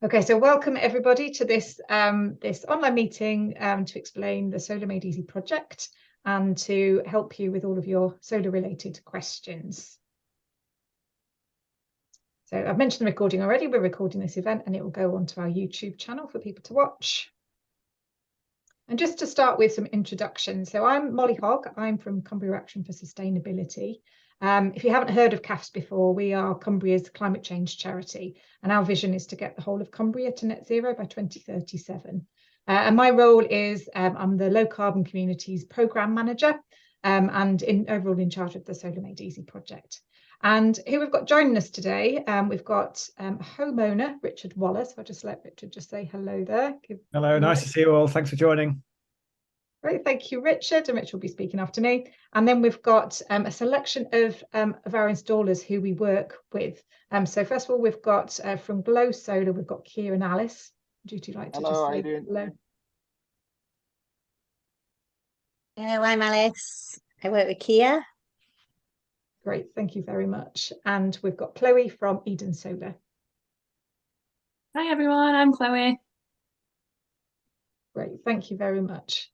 Okay, so welcome everybody to this this online meeting to explain the Solar Made Easy project and to help you with all of your solar related questions. So I've mentioned the recording already. We're recording this event and it will go onto our YouTube channel for people to watch. And just to start with some introduction. So I'm Molly Hogg. I'm from Cumbria Action for Sustainability. If you haven't heard of CAFS before, we are Cumbria's climate change charity, and our vision is to get the whole of Cumbria to net zero by 2037. And my role is I'm the Low Carbon Communities Programme Manager and overall in charge of the Solar Made Easy project. And here we've got joining us today, we've got a homeowner, Richard Wallace. I'll just let Richard just say hello there. Hello, nice to see you all. Thanks for joining. Great, thank you, Richard. And Richard will be speaking after me. And then we've got a selection of our installers who we work with. So first of all, we've got from Glow Solar, we've got Kia and Alice. Would you like to just say hello? Hello, I'm Alice. I work with Kia. Great, thank you very much. And we've got Chloe from Eden Solar. Hi everyone, I'm Chloe. Great, thank you very much.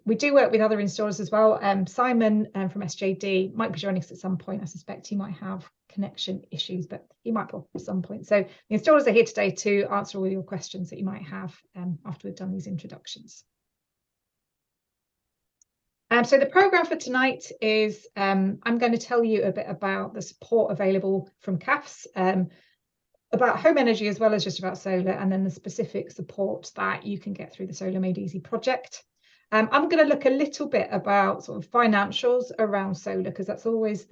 We do work with other installers as well. Simon from SJD might be joining us at some point. I suspect he might have connection issues, but he might pop at some point. So the installers are here today to answer all your questions that you might have after we've done these introductions. So the programme for tonight is I'm going to tell you a bit about the support available from CAFS, about home energy as well as just about solar, and then the specific support that you can get through the Solar Made Easy project. I'm going to look a little bit about sort of financials around solar, because that's always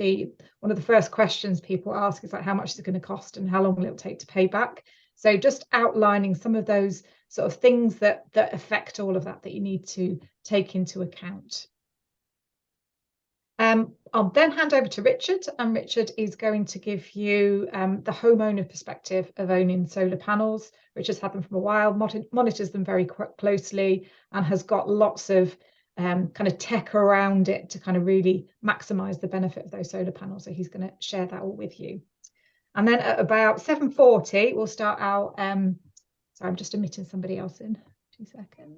one of the first questions people ask is like, how much is it going to cost and how long will it take to pay back? So just outlining some of those sort of things that affect all of that you need to take into account. I'll then hand over to Richard, and Richard is going to give you the homeowner perspective of owning solar panels. Richard's had them for a while, monitors them very closely, and has got lots of kind of tech around it to kind of really maximise the benefit of those solar panels. So he's going to share that all with you. And then at about 7:40, we'll start our, sorry, I'm just omitting somebody else in 2 seconds.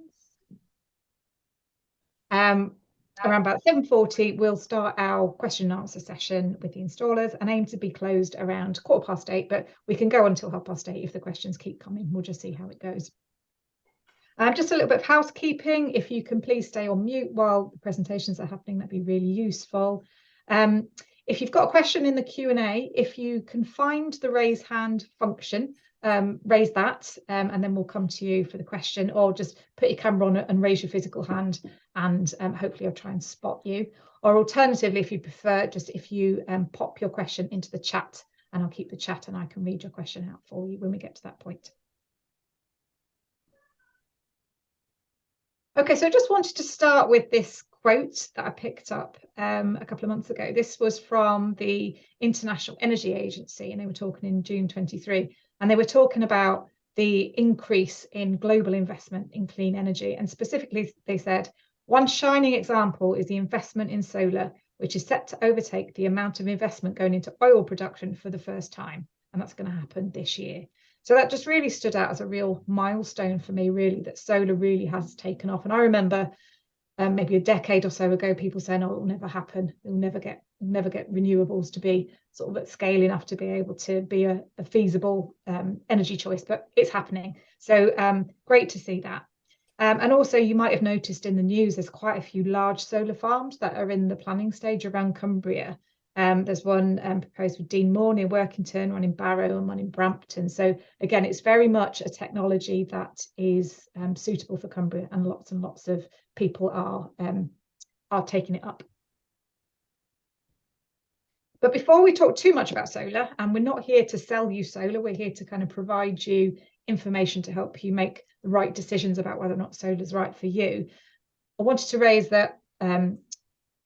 Around about 7:40, we'll start our question and answer session with the installers and aim to be closed around 8:15, but we can go until 8:30 if the questions keep coming. We'll just see how it goes. Just a little bit of housekeeping. If you can please stay on mute while the presentations are happening, that'd be really useful. If you've got a question in the Q&A, if you can find the raise hand function, raise that and then we'll come to you for the question, or just put your camera on and raise your physical hand and hopefully I'll try and spot you. Or alternatively, if you prefer, just if you pop your question into the chat and I'll keep the chat and I can read your question out for you when we get to that point. Okay, so I just wanted to start with this quote that I picked up a couple of months ago. This was from the International Energy Agency, and they were talking in June 23, and they were talking about the increase in global investment in clean energy. And specifically, they said, one shining example is the investment in solar, which is set to overtake the amount of investment going into oil production for the first time. And that's going to happen this year. So that just really stood out as a real milestone for me, really, that solar really has taken off. And I remember maybe a decade or so ago, people saying, oh, it will never happen. We'll never get renewables to be sort of at scale enough to be able to be a feasible energy choice, but it's happening. So great to see that. And also you might have noticed in the news, there's quite a few large solar farms that are in the planning stage around Cumbria. There's one proposed with Dean Moore near Workington, one in Barrow and one in Brampton. So again, it's very much a technology that is suitable for Cumbria, and lots of people are taking it up. But before we talk too much about solar, and we're not here to sell you solar, we're here to kind of provide you information to help you make the right decisions about whether or not solar is right for you. I wanted to raise that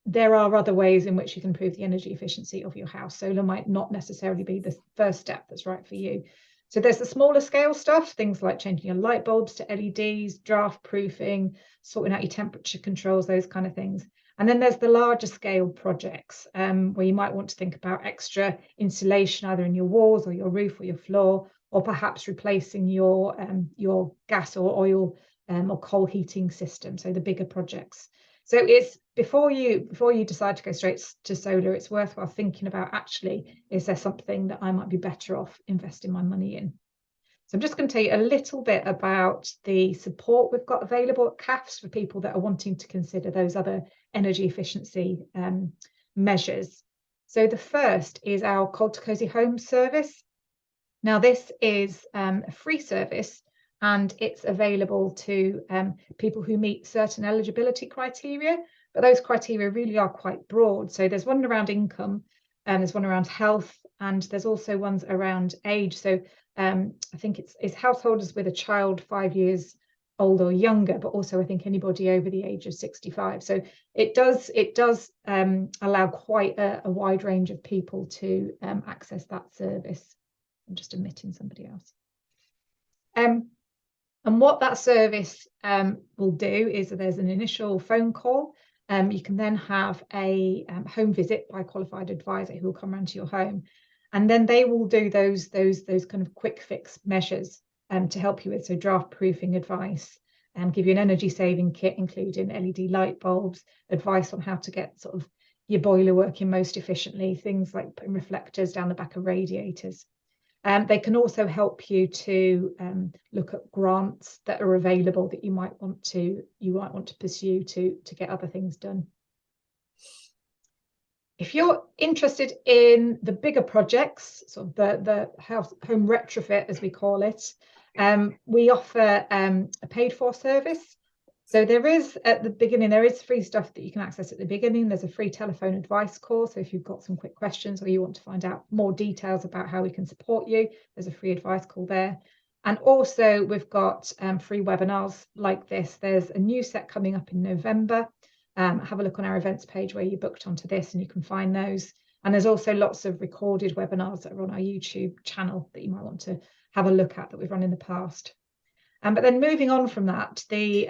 there are other ways in which you can improve the energy efficiency of your house. Solar might not necessarily be the first step that's right for you. So there's the smaller scale stuff, things like changing your light bulbs to LEDs, draft proofing, sorting out your temperature controls, those kind of things. And then there's the larger scale projects where you might want to think about extra insulation either in your walls or your roof or your floor, or perhaps replacing your gas or oil or coal heating system, so the bigger projects. So it's before you decide to go straight to solar, it's worthwhile thinking about, actually, is there something that I might be better off investing my money in? So I'm just going to tell you a little bit about the support we've got available at CAFS for people that are wanting to consider those other energy efficiency measures. So the first is our Cold to Cozy Home service. Now, this is a free service, and it's available to people who meet certain eligibility criteria, but those criteria really are quite broad. So there's one around income, and there's one around health, and there's also ones around age. So I think it's householders with a child 5 years old or younger, but also I think anybody over the age of 65. So it does allow quite a wide range of people to access that service. I'm just omitting somebody else. And what that service will do is that there's an initial phone call. You can then have a home visit by a qualified advisor who will come around to your home, and then they will do those kind of quick fix measures to help you with, so draft proofing advice, and give you an energy saving kit including LED light bulbs, advice on how to get sort of your boiler working most efficiently, things like putting reflectors down the back of radiators. They can also help you to look at grants that are available that you might want to pursue to get other things done. If you're interested in the bigger projects, sort of the home retrofit, as we call it, we offer a paid for service. So there is, at the beginning, there is free stuff that you can access at the beginning. There's a free telephone advice call. So if you've got some quick questions or you want to find out more details about how we can support you, there's a free advice call there. And also we've got free webinars like this. There's a new set coming up in November. Have a look on our events page where you booked onto this and you can find those. And there's also lots of recorded webinars that are on our YouTube channel that you might want to have a look at that we've run in the past. But then moving on from that, the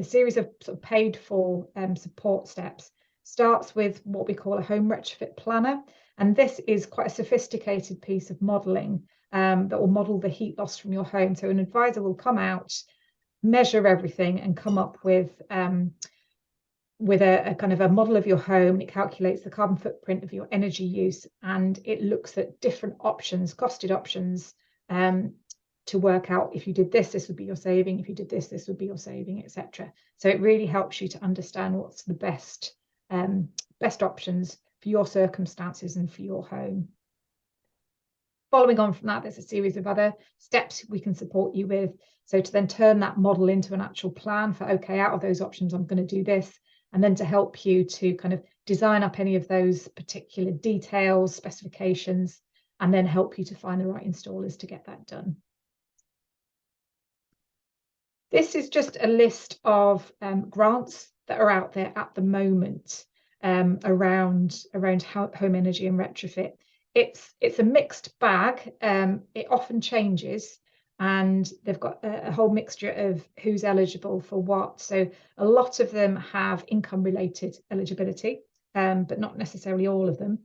series of sort of paid for support steps starts with what we call a home retrofit planner. And this is quite a sophisticated piece of modelling that will model the heat loss from your home. So an advisor will come out, measure everything and come up with a kind of a model of your home. It calculates the carbon footprint of your energy use, and it looks at different options, costed options, to work out, if you did this, this would be your saving. If you did this, this would be your saving, etc. So it really helps you to understand what's the best options for your circumstances and for your home. Following on from that, there's a series of other steps we can support you with. So to then turn that model into an actual plan for, okay, out of those options, I'm going to do this. And then to help you to kind of design up any of those particular details, specifications, and then help you to find the right installers to get that done. This is just a list of grants that are out there at the moment around home energy and retrofit. It's a mixed bag. It often changes, and they've got a whole mixture of who's eligible for what. So a lot of them have income related eligibility, but not necessarily all of them.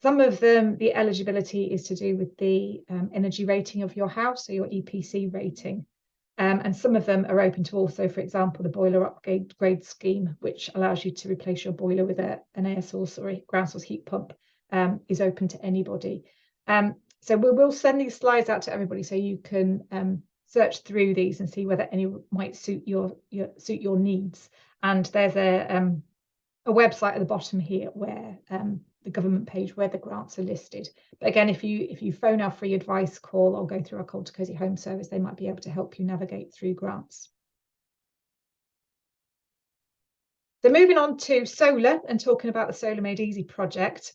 Some of them, the eligibility is to do with the energy rating of your house, so your EPC rating. And some of them are open to also, for example, the boiler upgrade scheme, which allows you to replace your boiler with an air source or a ground source heat pump, is open to anybody. So we will send these slides out to everybody so you can search through these and see whether any might suit your needs. And there's a website at the bottom here where the government page where the grants are listed. But again, if you phone our free advice call or go through our Cold to Cozy Home service, they might be able to help you navigate through grants. So moving on to solar and talking about the Solar Made Easy project.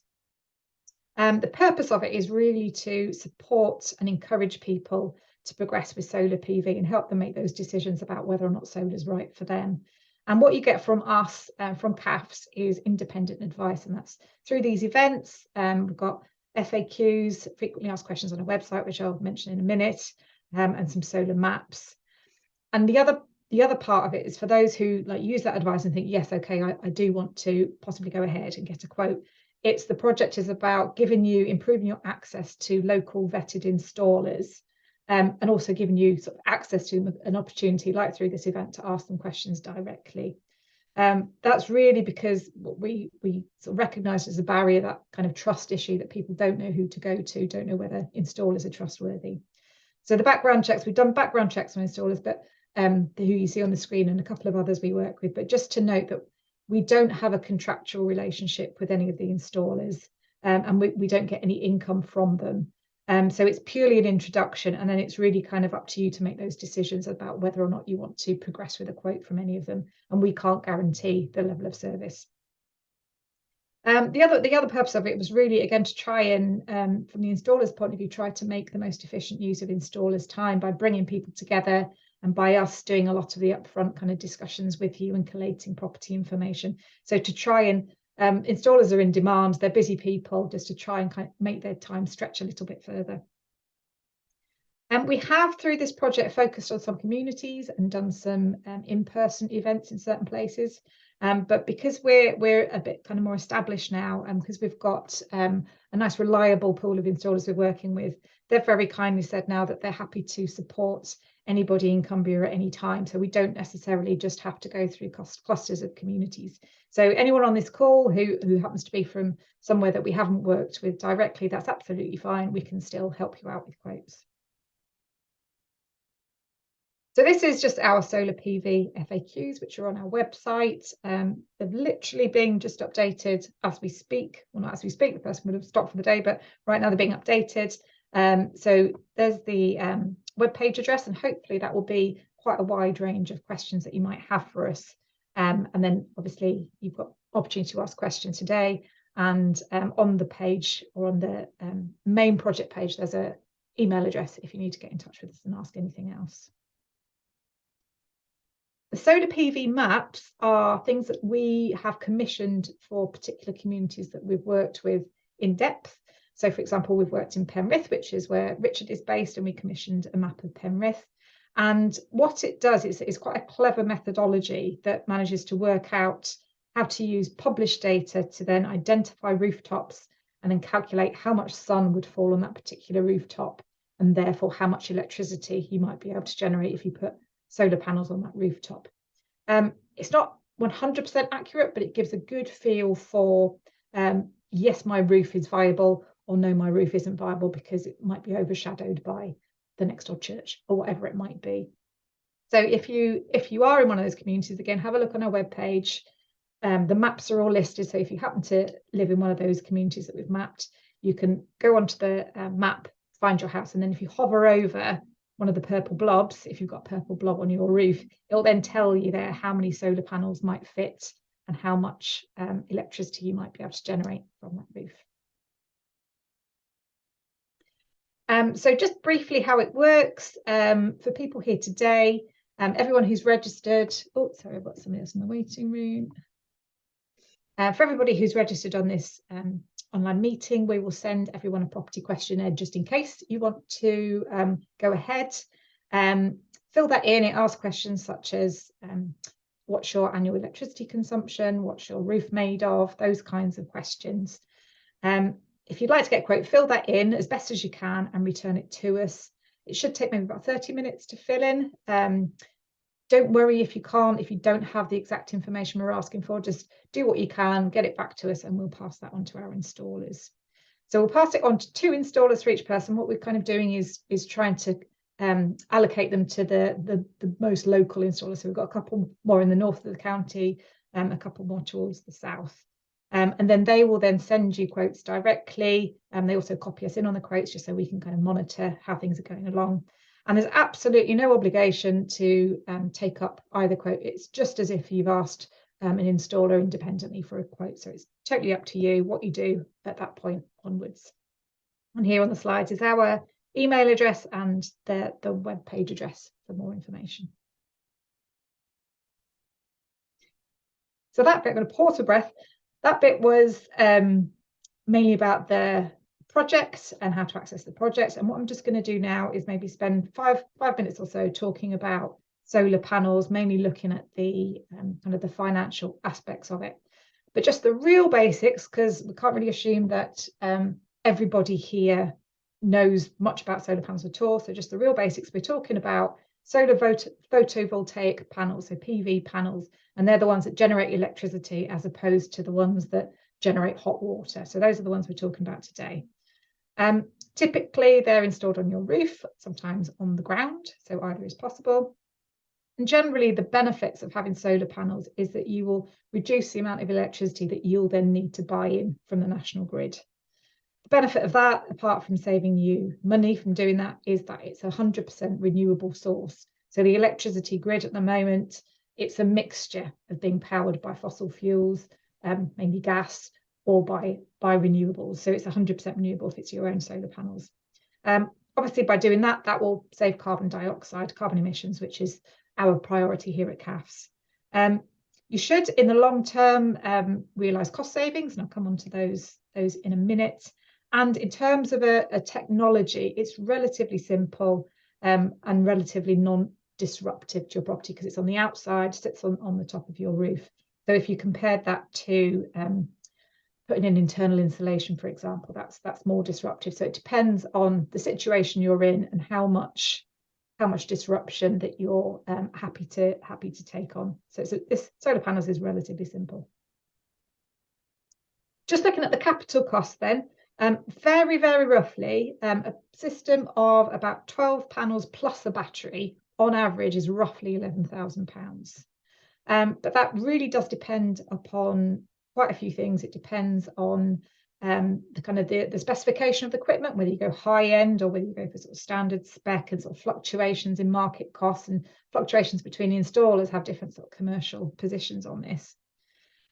The purpose of it is really to support and encourage people to progress with solar PV and help them make those decisions about whether or not solar is right for them. And what you get from us, from CAFS, is independent advice, and that's through these events. We've got FAQs, frequently asked questions on a website, which I'll mention in a minute, and some solar maps. And the other part of it is for those who use that advice and think, yes, okay, I do want to possibly go ahead and get a quote. The project is about improving your access to local vetted installers. and also giving you sort of access to an opportunity like through this event to ask them questions directly. That's really because what we sort of recognise as a barrier, that kind of trust issue, that people don't know who to go to, don't know whether installers are trustworthy. So the background checks, we've done background checks on installers, but who you see on the screen, and a couple of others we work with. But just to note that we don't have a contractual relationship with any of the installers, and we don't get any income from them. So it's purely an introduction, and then it's really kind of up to you to make those decisions about whether or not you want to progress with a quote from any of them, and we can't guarantee the level of service. The other purpose of it was really, again, to try and, from the installer's point of view, try to make the most efficient use of installers' time by bringing people together, and by us doing a lot of the upfront kind of discussions with you and collating property information. So to try and installers are in demand, they're busy people, just to try and kind of make their time stretch a little bit further. And we have, through this project, focused on some communities and done some in-person events in certain places. But because we're a bit kind of more established now, and because we've got a nice reliable pool of installers we're working with, they've very kindly said now that they're happy to support anybody in Cumbria at any time. So we don't necessarily just have to go through clusters of communities. So anyone on this call who happens to be from somewhere that we haven't worked with directly, that's absolutely fine. We can still help you out with quotes. So this is just our solar PV FAQs, which are on our website. They've literally been just updated as we speak. Well, not as we speak, the person would have stopped for the day, but right now they're being updated. So there's the web page address, and hopefully that will be quite a wide range of questions that you might have for us. And then obviously you've got opportunity to ask questions today. And on the page, or on the main project page, there's an email address if you need to get in touch with us and ask anything else. The solar PV maps are things that we have commissioned for particular communities that we've worked with in depth. So, for example, we've worked in Penrith, which is where Richard is based, and we commissioned a map of Penrith. And what it does is quite a clever methodology that manages to work out how to use published data to then identify rooftops and then calculate how much sun would fall on that particular rooftop, and therefore how much electricity you might be able to generate if you put solar panels on that rooftop. It's not 100% accurate, but it gives a good feel for, yes, my roof is viable, or no, my roof isn't viable because it might be overshadowed by the next door church, or whatever it might be. So if you are in one of those communities, again, have a look on our webpage. The maps are all listed, so if you happen to live in one of those communities that we've mapped, you can go onto the map, find your house, and then if you hover over one of the purple blobs, if you've got a purple blob on your roof, it'll then tell you there how many solar panels might fit and how much electricity you might be able to generate from that roof. So just briefly how it works for people here today, everyone who's registered, oh, sorry, I've got somebody else in the waiting room. For everybody who's registered on this online meeting, we will send everyone a property questionnaire just in case you want to go ahead. Fill that in. It asks questions such as what's your annual electricity consumption, what's your roof made of, those kinds of questions. If you'd like to get a quote, fill that in as best as you can and return it to us. It should take maybe about 30 minutes to fill in. Don't worry if you don't have the exact information we're asking for. Just do what you can, get it back to us, and we'll pass that on to our installers. So we'll pass it on to 2 installers for each person. What we're kind of doing is trying to allocate them to the most local installers. So we've got a couple more in the north of the county, a couple more towards the south. And then they will then send you quotes directly. They also copy us in on the quotes just so we can kind of monitor how things are going along. And there's absolutely no obligation to take up either quote. It's just as if you've asked an installer independently for a quote. So it's totally up to you what you do at that point onwards. And here on the slides is our email address and the web page address for more information. So that bit, I'm going to pause for breath. That bit was mainly about the project and how to access the project. And what I'm just going to do now is maybe spend five minutes or so talking about solar panels, mainly looking at the kind of the financial aspects of it. But just the real basics, because we can't really assume that everybody here knows much about solar panels at all. So just the real basics, we're talking about solar photovoltaic panels, so PV panels, and they're the ones that generate electricity as opposed to the ones that generate hot water. So those are the ones we're talking about today. Typically, they're installed on your roof, sometimes on the ground, so either is possible. And generally, the benefits of having solar panels is that you will reduce the amount of electricity that you'll then need to buy in from the national grid. The benefit of that, apart from saving you money from doing that, is that it's 100% renewable source. So the electricity grid at the moment, it's a mixture of being powered by fossil fuels, mainly gas, or by renewables. So it's 100% renewable if it's your own solar panels. Obviously, by doing that, that will save carbon dioxide, carbon emissions, which is our priority here at CAFS. You should, in the long term, realise cost savings, and I'll come on to those in a minute. And in terms of a technology, it's relatively simple and relatively non-disruptive to your property because it's on the outside, sits on the top of your roof. So if you compared that to putting in internal insulation, for example, that's more disruptive. So it depends on the situation you're in and how much disruption that you're happy to take on. So this solar panels is relatively simple. Just looking at the capital cost then, very, very roughly, a system of about 12 panels plus a battery on average is roughly £11,000. But that really does depend upon quite a few things. It depends on the specification of the equipment, whether you go high end or whether you go for sort of standard spec, and sort of fluctuations in market costs and fluctuations between the installers have different sort of commercial positions on this.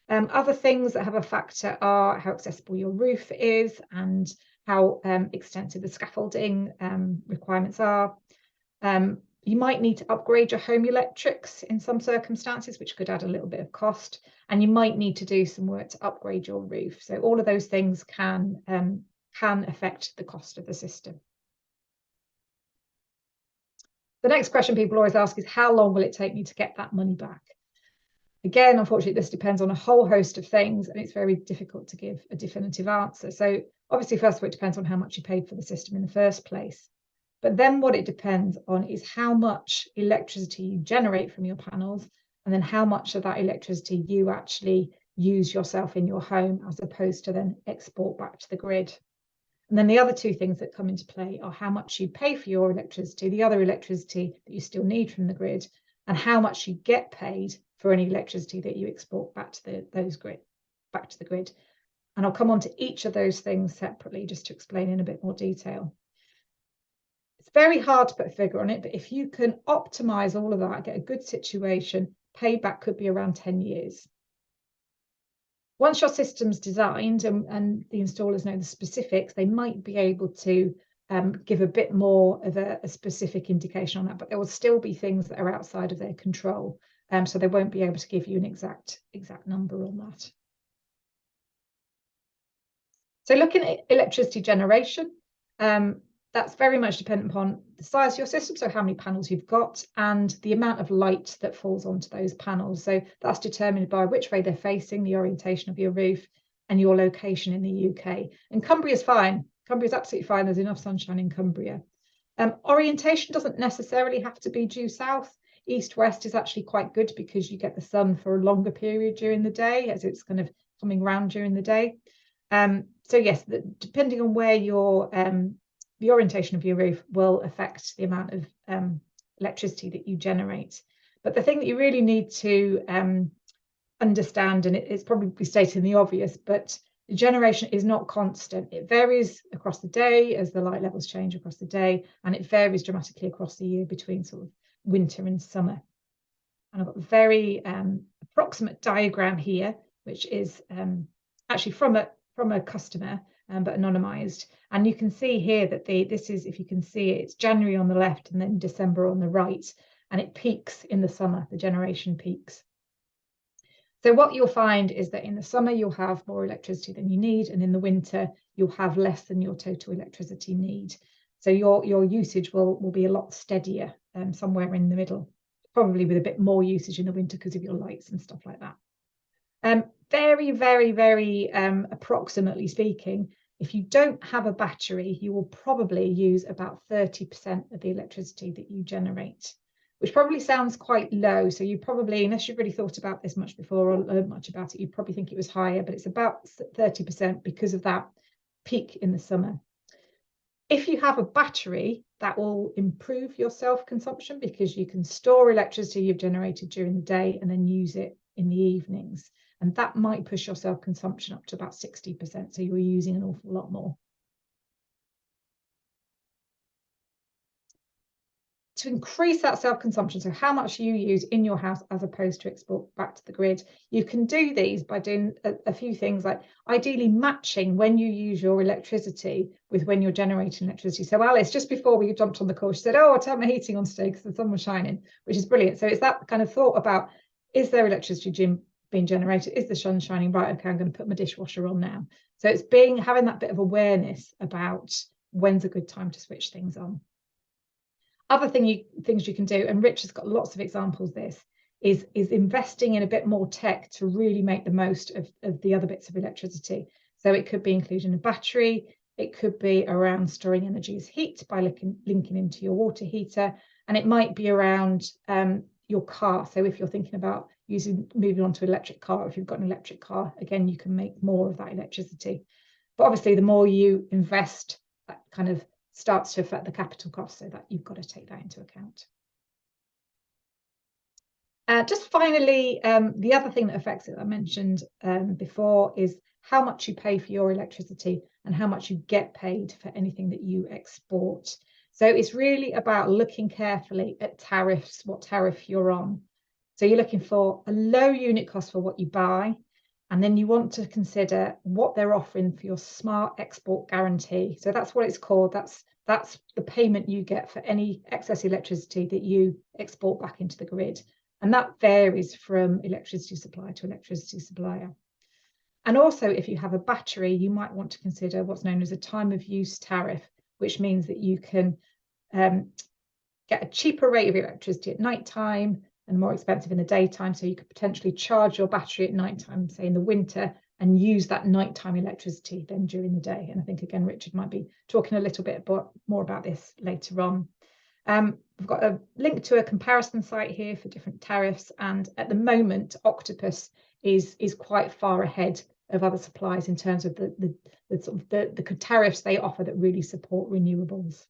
Other things that have a factor are how accessible your roof is and how extensive the scaffolding requirements are. You might need to upgrade your home electrics in some circumstances, which could add a little bit of cost, and you might need to do some work to upgrade your roof. So all of those things can affect the cost of the system. The next question people always ask is, how long will it take me to get that money back? Again, unfortunately, this depends on a whole host of things, and it's very difficult to give a definitive answer. So obviously, first of all, it depends on how much you paid for the system in the first place. But then what it depends on is how much electricity you generate from your panels, and then how much of that electricity you actually use yourself in your home, as opposed to then export back to the grid. And then the other two things that come into play are how much you pay for your electricity, the other electricity that you still need from the grid, and how much you get paid for any electricity that you export back to the grid. And I'll come on to each of those things separately just to explain in a bit more detail. It's very hard to put a figure on it, but if you can optimize all of that, get a good situation, payback could be around 10 years. Once your system's designed and the installers know the specifics, they might be able to give a bit more of a specific indication on that, but there will still be things that are outside of their control. So they won't be able to give you an exact number on that. So looking at electricity generation, that's very much dependent upon the size of your system, so how many panels you've got, and the amount of light that falls onto those panels. So that's determined by which way they're facing, the orientation of your roof, and your location in the UK. And Cumbria is fine. Cumbria is absolutely fine. There's enough sunshine in Cumbria. Orientation doesn't necessarily have to be due south. East-west is actually quite good because you get the sun for a longer period during the day as it's kind of coming round during the day. So yes, depending on where the orientation of your roof will affect the amount of electricity that you generate. But the thing that you really need to understand, and it's probably stating the obvious, but the generation is not constant. It varies across the day as the light levels change across the day, and it varies dramatically across the year between sort of winter and summer. And I've got a very approximate diagram here, which is actually from a customer, but anonymized. And you can see here that this is, if you can see it, it's January on the left and then December on the right, and it peaks in the summer, the generation peaks. So what you'll find is that in the summer, you'll have more electricity than you need, and in the winter, you'll have less than your total electricity need. So your usage will be a lot steadier, somewhere in the middle, probably with a bit more usage in the winter because of your lights and stuff like that. Very, very, very approximately speaking, If you don't have a battery, you will probably use about 30% of the electricity that you generate, which probably sounds quite low. So you probably, unless you've really thought about this much before or learned much about it, you probably think it was higher, but it's about 30% because of that peak in the summer. If you have a battery, that will improve your self-consumption because you can store electricity you've generated during the day and then use it in the evenings. And that might push your self-consumption up to about 60%. So you're using an awful lot more. To increase that self-consumption, so how much you use in your house as opposed to export back to the grid, you can do these by doing a few things, like ideally matching when you use your electricity with when you're generating electricity. So Alice, just before we jumped on the call, she said, oh, I'll turn my heating on today because the sun was shining, which is brilliant. So it's that kind of thought about, is there electricity being generated? Is the sun shining? Right, okay, I'm going to put my dishwasher on now. So it's having that bit of awareness about when's a good time to switch things on. Other things you can do, and Rich has got lots of examples of this, is investing in a bit more tech to really make the most of the other bits of electricity. So it could be including a battery, it could be around storing energy as heat by linking into your water heater, and it might be around your car. So if you're thinking about moving on to an electric car, if you've got an electric car, again, you can make more of that electricity. But obviously, the more you invest, that kind of starts to affect the capital cost, so that you've got to take that into account. Just finally, the other thing that affects it that I mentioned before is how much you pay for your electricity and how much you get paid for anything that you export. So it's really about looking carefully at tariffs, what tariff you're on. So you're looking for a low unit cost for what you buy, and then you want to consider what they're offering for your smart export guarantee. So that's what it's called. That's the payment you get for any excess electricity that you export back into the grid. And that varies from electricity supplier to electricity supplier. And also, if you have a battery, you might want to consider what's known as a time of use tariff, which means that you can get a cheaper rate of electricity at night time and more expensive in the daytime. So you could potentially charge your battery at nighttime, say in the winter, and use that nighttime electricity then during the day. And I think, again, Richard might be talking a little bit more about this later on. We've got a link to a comparison site here for different tariffs. And at the moment, Octopus is quite far ahead of other suppliers in terms of the tariffs they offer that really support renewables.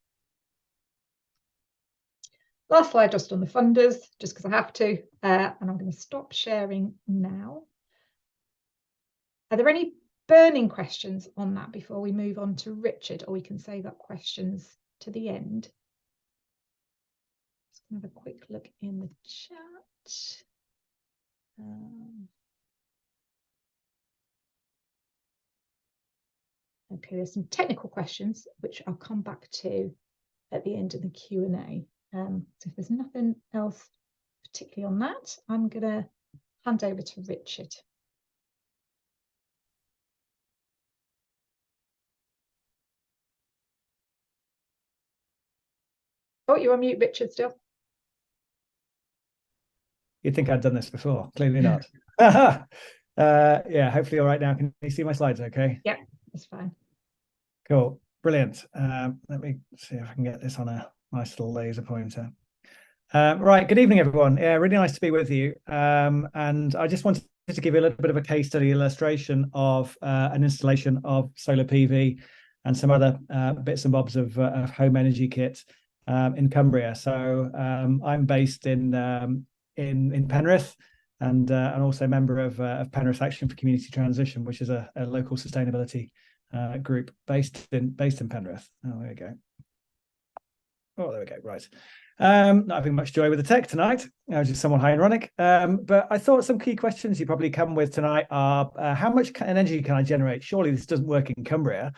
Last slide just on the funders, just because I have to, and I'm going to stop sharing now. Are there any burning questions on that before we move on to Richard, or we can save up questions to the end? Just going to have a quick look in the chat. Okay, there's some technical questions, which I'll come back to at the end of the Q&A. So if there's nothing else particularly on that, I'm going to hand over to Richard. Oh, you're on mute, Richard, still. You'd think I'd done this before. Clearly not. Yeah, hopefully all right now. Can you see my slides okay? Yeah, that's fine. Cool. Brilliant. Let me see if I can get this on a nice little laser pointer. Right, good evening, everyone. Yeah, really nice to be with you. And I just wanted to give you a little bit of a case study illustration of an installation of solar PV and some other bits and bobs of home energy kit in Cumbria. So I'm based in Penrith, and also a member of Penrith Action for Community Transition, which is a local sustainability group based in Penrith. Oh, there we go. Oh, there we go. Right. Not having much joy with the tech tonight. I was just somewhat ironic. But I thought some key questions you probably come with tonight are how much energy can I generate? Surely this doesn't work in Cumbria.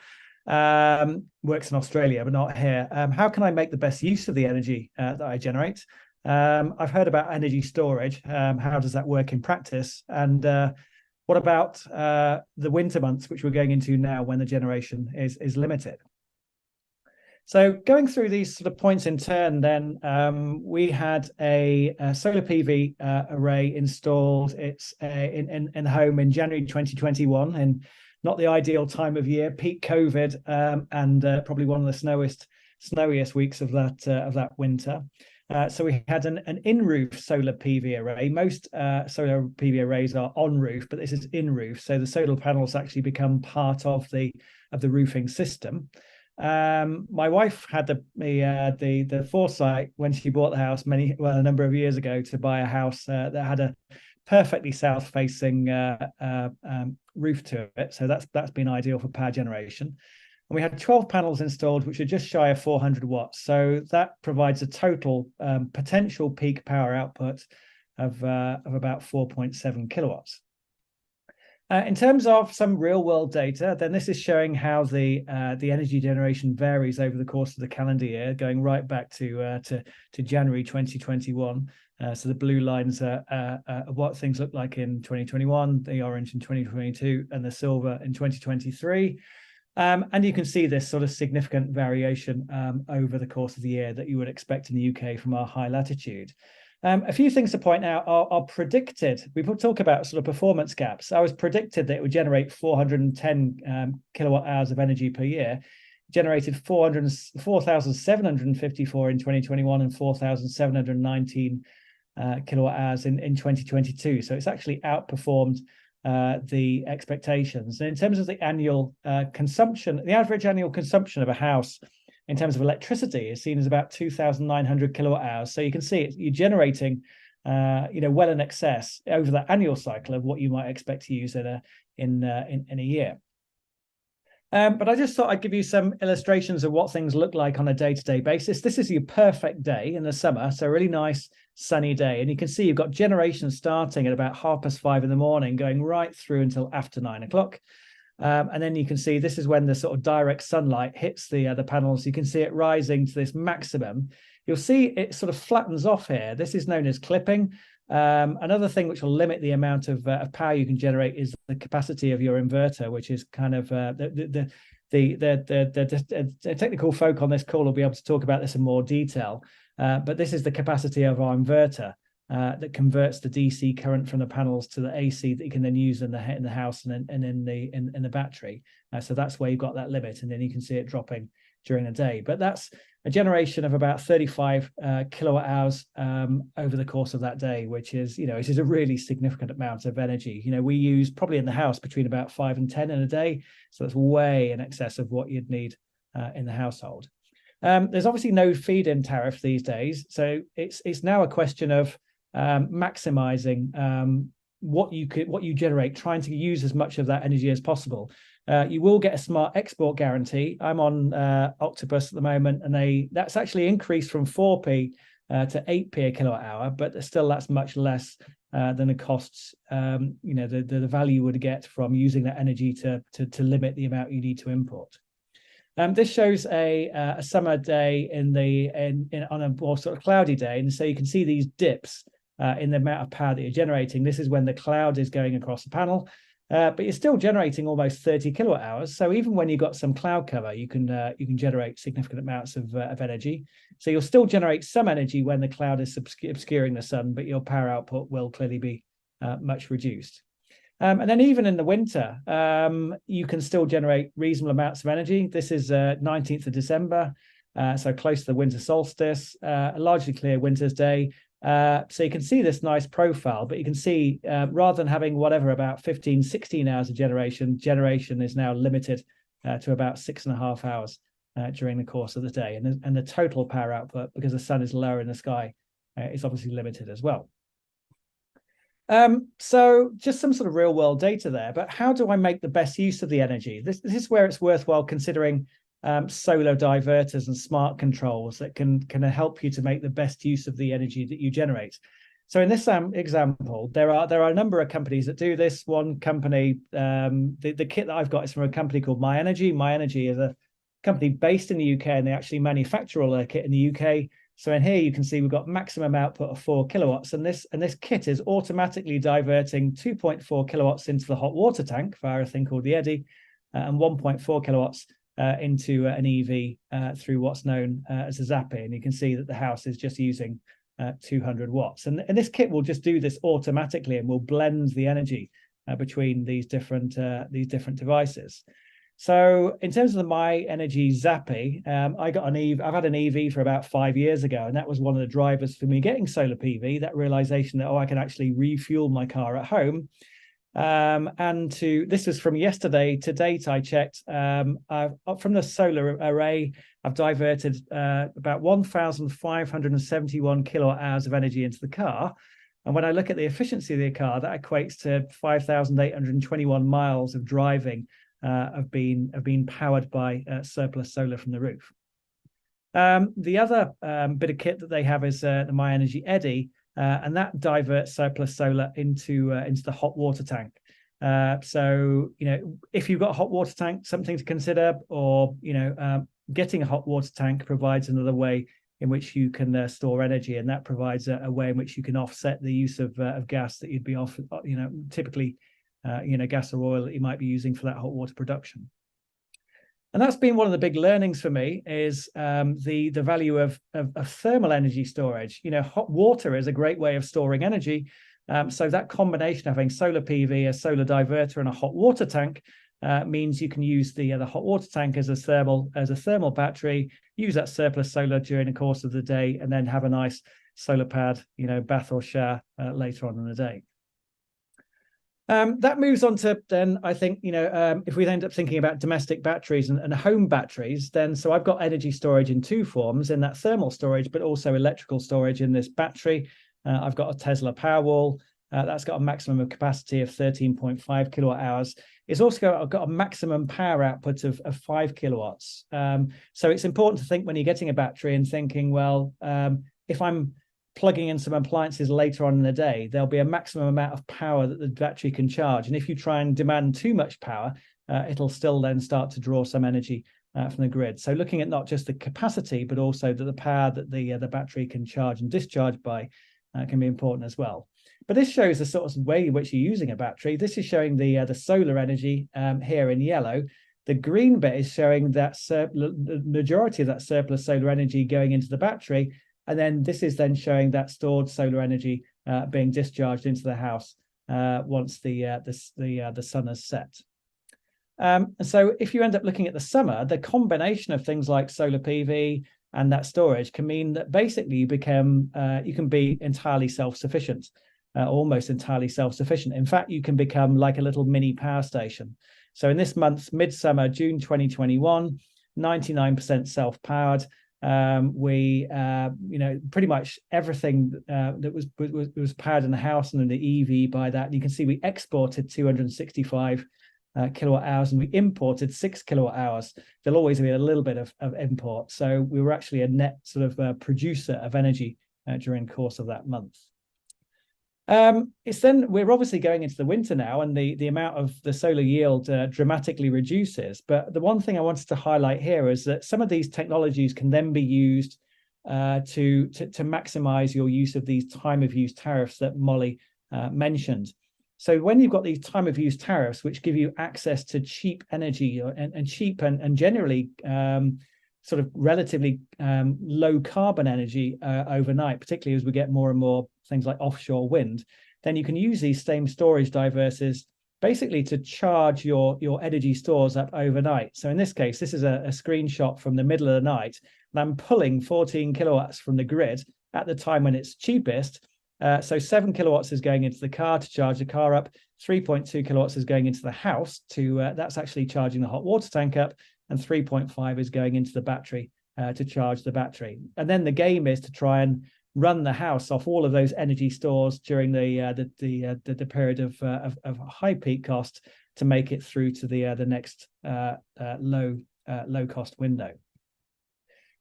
Works in Australia, but not here. How can I make the best use of the energy that I generate? I've heard about energy storage. How does that work in practice? And what about the winter months, which we're going into now when the generation is limited? So going through these sort of points in turn, then we had a solar PV array installed. It's in the home in January 2021 in not the ideal time of year, peak COVID, and probably one of the snowiest weeks of that winter. So we had an in-roof solar PV array. Most solar PV arrays are on roof, but this is in roof. So the solar panels actually become part of the roofing system. My wife had the foresight when she bought the house a number of years ago to buy a house that had a perfectly south-facing roof to it. So that's been ideal for power generation. And we had 12 panels installed, which are just shy of 400 watts. So that provides a total potential peak power output of about 4.7 kilowatts. In terms of some real-world data, then this is showing how the energy generation varies over the course of the calendar year, going right back to January 2021. So the blue lines are what things look like in 2021, the orange in 2022, and the silver in 2023. And you can see this sort of significant variation over the course of the year that you would expect in the UK from our high latitude. A few things to point out are predicted. We talk about sort of performance gaps. I was predicted that it would generate 410 kilowatt hours of energy per year, generated 4,754 in 2021 and 4,719 kilowatt hours in 2022. So it's actually outperformed the expectations. And in terms of the annual consumption, the average annual consumption of a house in terms of electricity is seen as about 2,900 kilowatt hours. So you can see you're generating, well in excess over that annual cycle of what you might expect to use in a year. But I just thought I'd give you some illustrations of what things look like on a day-to-day basis. This is your perfect day in the summer, so a really nice sunny day. And you can see you've got generation starting at about 5:30 in the morning, going right through until after 9 o'clock. And then you can see this is when the sort of direct sunlight hits the panels. You can see it rising to this maximum. You'll see it sort of flattens off here. This is known as clipping. Another thing which will limit the amount of power you can generate is the capacity of your inverter, which is kind of the technical folk on this call will be able to talk about this in more detail. But this is the capacity of our inverter that converts the DC current from the panels to the AC that you can then use in the house and in the battery. So that's where you've got that limit, and then you can see it dropping during the day. But that's a generation of about 35 kilowatt hours over the course of that day, which is a really significant amount of energy. We use probably in the house between about 5 and 10 in a day, so that's way in excess of what you'd need in the household. There's obviously no feed-in tariff these days, so it's now a question of maximizing what you generate, trying to use as much of that energy as possible. You will get a smart export guarantee. I'm on Octopus at the moment, and that's actually increased from 4p to 8p a kilowatt hour, but still that's much less than the costs. The value you would get from using that energy to limit the amount you need to import. This shows a summer day on a more sort of cloudy day, and so you can see these dips in the amount of power that you're generating. This is when the cloud is going across the panel, but you're still generating almost 30 kilowatt hours. So even when you've got some cloud cover, you can generate significant amounts of energy. So you'll still generate some energy when the cloud is obscuring the sun, but your power output will clearly be much reduced. And then even in the winter, you can still generate reasonable amounts of energy. This is 19th of December, so close to the winter solstice, a largely clear winter's day. So you can see this nice profile, but you can see rather than having about 15, 16 hours of generation is now limited to about 6.5 hours during the course of the day. And the total power output, because the sun is lower in the sky, is obviously limited as well. So just some sort of real world data there, but how do I make the best use of the energy? This is where it's worthwhile considering solar diverters and smart controls that can help you to make the best use of the energy that you generate. So in this example, there are a number of companies that do this. One company, the kit that I've got is from a company called My Energy. My Energy is a company based in the UK, and they actually manufacture all their kit in the UK. So in here you can see we've got maximum output of 4 kilowatts, and this kit is automatically diverting 2.4 kilowatts into the hot water tank via a thing called the eddy, and 1.4 kilowatts into an EV through what's known as a zapper. And you can see that the house is just using 200 watts. And this kit will just do this automatically and will blend the energy between these different devices. So in terms of the My Energy Zappi, I've had an EV for about 5 years ago, and that was one of the drivers for me getting solar PV, that realization that, I can actually refuel my car at home. This was from yesterday to date. I checked from the solar array, I've diverted about 1,571 kilowatt hours of energy into the car. And when I look at the efficiency of the car, that equates to 5,821 miles of driving have been powered by surplus solar from the roof. The other bit of kit that they have is the My Energy Eddy, and that diverts surplus solar into the hot water tank. So if you've got a hot water tank, something to consider, or getting a hot water tank provides another way in which you can store energy, and that provides a way in which you can offset the use of gas that you'd be typically gas or oil that you might be using for that hot water production. And that's been one of the big learnings for me, is the value of thermal energy storage. Hot water is a great way of storing energy. So that combination of having solar PV, a solar diverter, and a hot water tank means you can use the hot water tank as a thermal battery, use that surplus solar during the course of the day, and then have a nice solar pad, bath or shower later on in the day. That moves on to then, I think, if we end up thinking about domestic batteries and home batteries, then so I've got energy storage in two forms, in that thermal storage, but also electrical storage in this battery. I've got a Tesla Powerwall. That's got a maximum of capacity of 13.5 kilowatt hours. It's also got a maximum power output of 5 kilowatts. So it's important to think when you're getting a battery and thinking, well, if I'm plugging in some appliances later on in the day, there'll be a maximum amount of power that the battery can charge. And if you try and demand too much power, it'll still then start to draw some energy from the grid. So looking at not just the capacity, but also the power that the battery can charge and discharge by can be important as well. But this shows the sort of way in which you're using a battery. This is showing the solar energy here in yellow. The green bit is showing that the majority of that surplus solar energy going into the battery. And then this is then showing that stored solar energy being discharged into the house once the sun has set. And so if you end up looking at the summer, the combination of things like solar PV and that storage can mean that basically you can be entirely self-sufficient, almost entirely self-sufficient. In fact, you can become like a little mini power station. So in this month's midsummer, June 2021, 99% self-powered. We pretty much everything that was powered in the house and in the EV by that. And you can see we exported 265 kilowatt hours, and we imported 6 kilowatt hours. There'll always be a little bit of import, so we were actually a net sort of producer of energy during the course of that month. We're obviously going into the winter now, and the amount of the solar yield dramatically reduces. But the one thing I wanted to highlight here is that some of these technologies can then be used to maximize your use of these time of use tariffs that Molly mentioned. So when you've got these time of use tariffs, which give you access to cheap energy and cheap and generally sort of relatively low carbon energy overnight, particularly as we get more and more things like offshore wind, then you can use these same storage diverters basically to charge your energy stores up overnight. So in this case, this is a screenshot from the middle of the night, and I'm pulling 14 kilowatts from the grid at the time when it's cheapest. So 7 kilowatts is going into the car to charge the car up, 3.2 kilowatts is going into the house that's actually charging the hot water tank up, and 3.5 is going into the battery to charge the battery. And then the game is to try and run the house off all of those energy stores during the period of high peak cost to make it through to the next low cost window.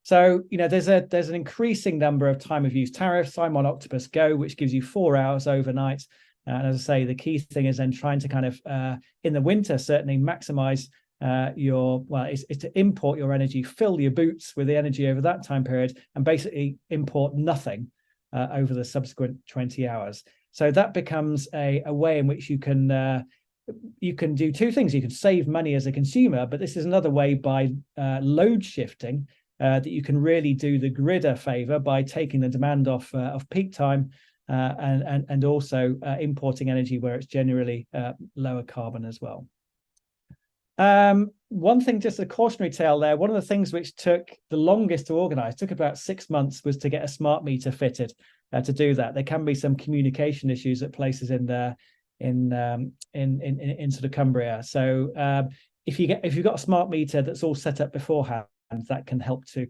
So there's an increasing number of time of use tariffs. I'm on Octopus Go, which gives you 4 hours overnight. And as I say, the key thing is then trying to kind of in the winter certainly maximize is to import your energy, fill your boots with the energy over that time period, and basically import nothing over the subsequent 20 hours. So that becomes a way in which you can do two things. You can save money as a consumer, but this is another way by load shifting that you can really do the grid a favor by taking the demand off peak time and also importing energy where it's generally lower carbon as well. One thing, just a cautionary tale there, one of the things which took the longest to organize, took about 6 months, was to get a smart meter fitted. To do that, there can be some communication issues at places in sort of Cumbria. So if you've got a smart meter that's all set up beforehand, that can help to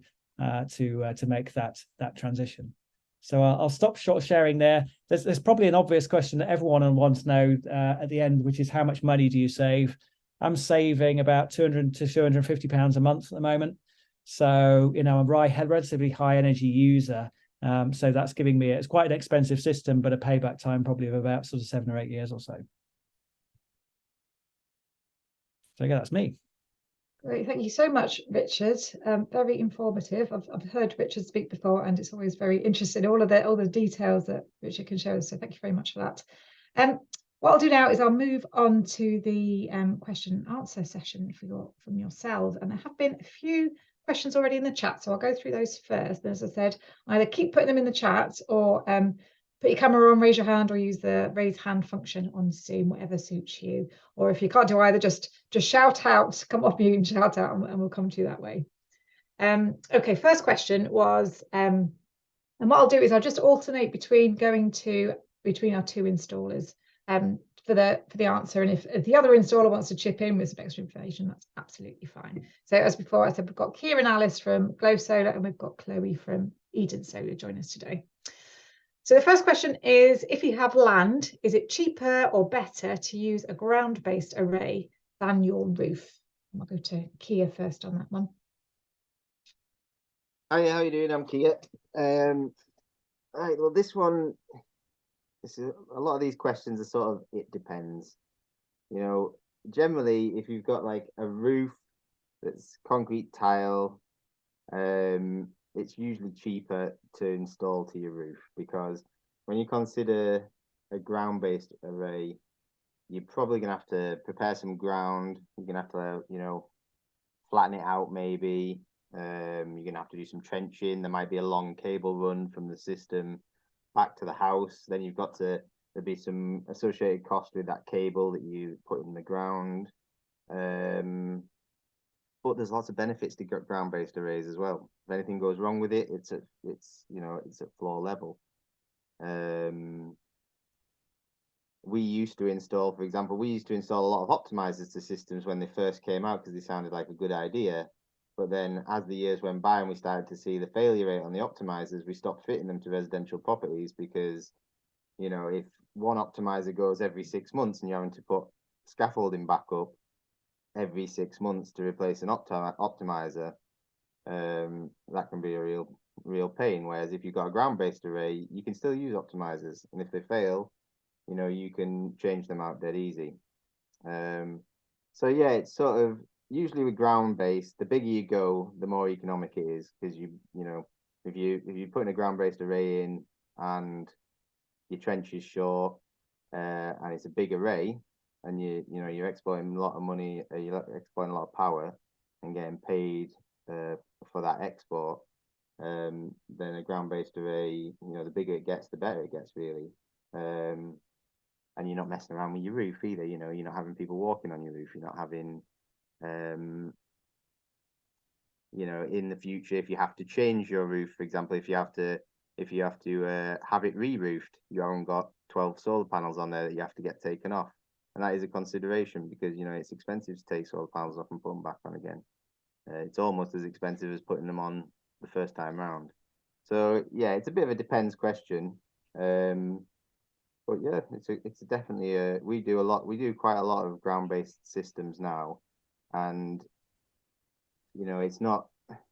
make that transition. So I'll stop short of sharing there. There's probably an obvious question that everyone wants to know at the end, which is how much money do you save? I'm saving about £200 to £250 a month at the moment. So, I'm a relatively high energy user. So that's giving me, it's quite an expensive system, but a payback time probably of about sort of 7 or 8 years or so. So yeah, that's me. Great, thank you so much, Richard. Very informative. I've heard Richard speak before, and it's always very interesting, all the details that Richard can share us. So thank you very much for that. What I'll do now is I'll move on to the question and answer session from yourselves. And there have been a few questions already in the chat, so I'll go through those first. And as I said, either keep putting them in the chat or put your camera on, raise your hand, or use the raise hand function on Zoom, whatever suits you. Or if you can't do either, just shout out, come off mute and shout out, and we'll come to you that way. Okay, first question was, and what I'll do is I'll just alternate between our two installers for the answer, and if the other installer wants to chip in with some extra information, that's absolutely fine. So as before, I said we've got Kieran Alice from Glow Solar, and we've got Chloe from Eden Solar joining us today. So the first question is, if you have land, is it cheaper or better to use a ground-based array than your roof? I'll go to Kia first on that one. Hi, how are you doing? I'm Kia. Right, well, this one, a lot of these questions are sort of, it depends. Generally, if you've got like a roof that's concrete tile, it's usually cheaper to install to your roof, because when you consider a ground-based array, you're probably going to have to prepare some ground. You're going to have to, flatten it out maybe. You're going to have to do some trenching. There might be a long cable run from the system back to the house. Then there'll be some associated cost with that cable that you put in the ground. But there's lots of benefits to ground-based arrays as well. If anything goes wrong with it, it's at floor level. We used to install, for example, a lot of optimizers to systems when they first came out because they sounded like a good idea. But then as the years went by and we started to see the failure rate on the optimizers, we stopped fitting them to residential properties because, if one optimizer goes every 6 months and you're having to put scaffolding back up every 6 months to replace an optimizer, that can be a real pain. Whereas if you've got a ground-based array, you can still use optimizers, and if they fail, you can change them out dead easy. So yeah, it's sort of usually with ground-based, the bigger you go, the more economic it is, because if you put in a ground-based array in and your trench is short and it's a big array, and you're exploiting a lot of money, you're exploiting a lot of power and getting paid for that export, then a ground-based array, the bigger it gets, the better it gets, really. And you're not messing around with your roof either. You're not having people walking on your roof. You're not having, in the future, if you have to change your roof, for example, if you have to have it re-roofed, you haven't got 12 solar panels on there that you have to get taken off. And that is a consideration because, it's expensive to take solar panels off and put them back on again. It's almost as expensive as putting them on the first time round. So, yeah, it's a bit of a depends question. But yeah, it's definitely we do quite a lot of ground-based systems now. And, it's not,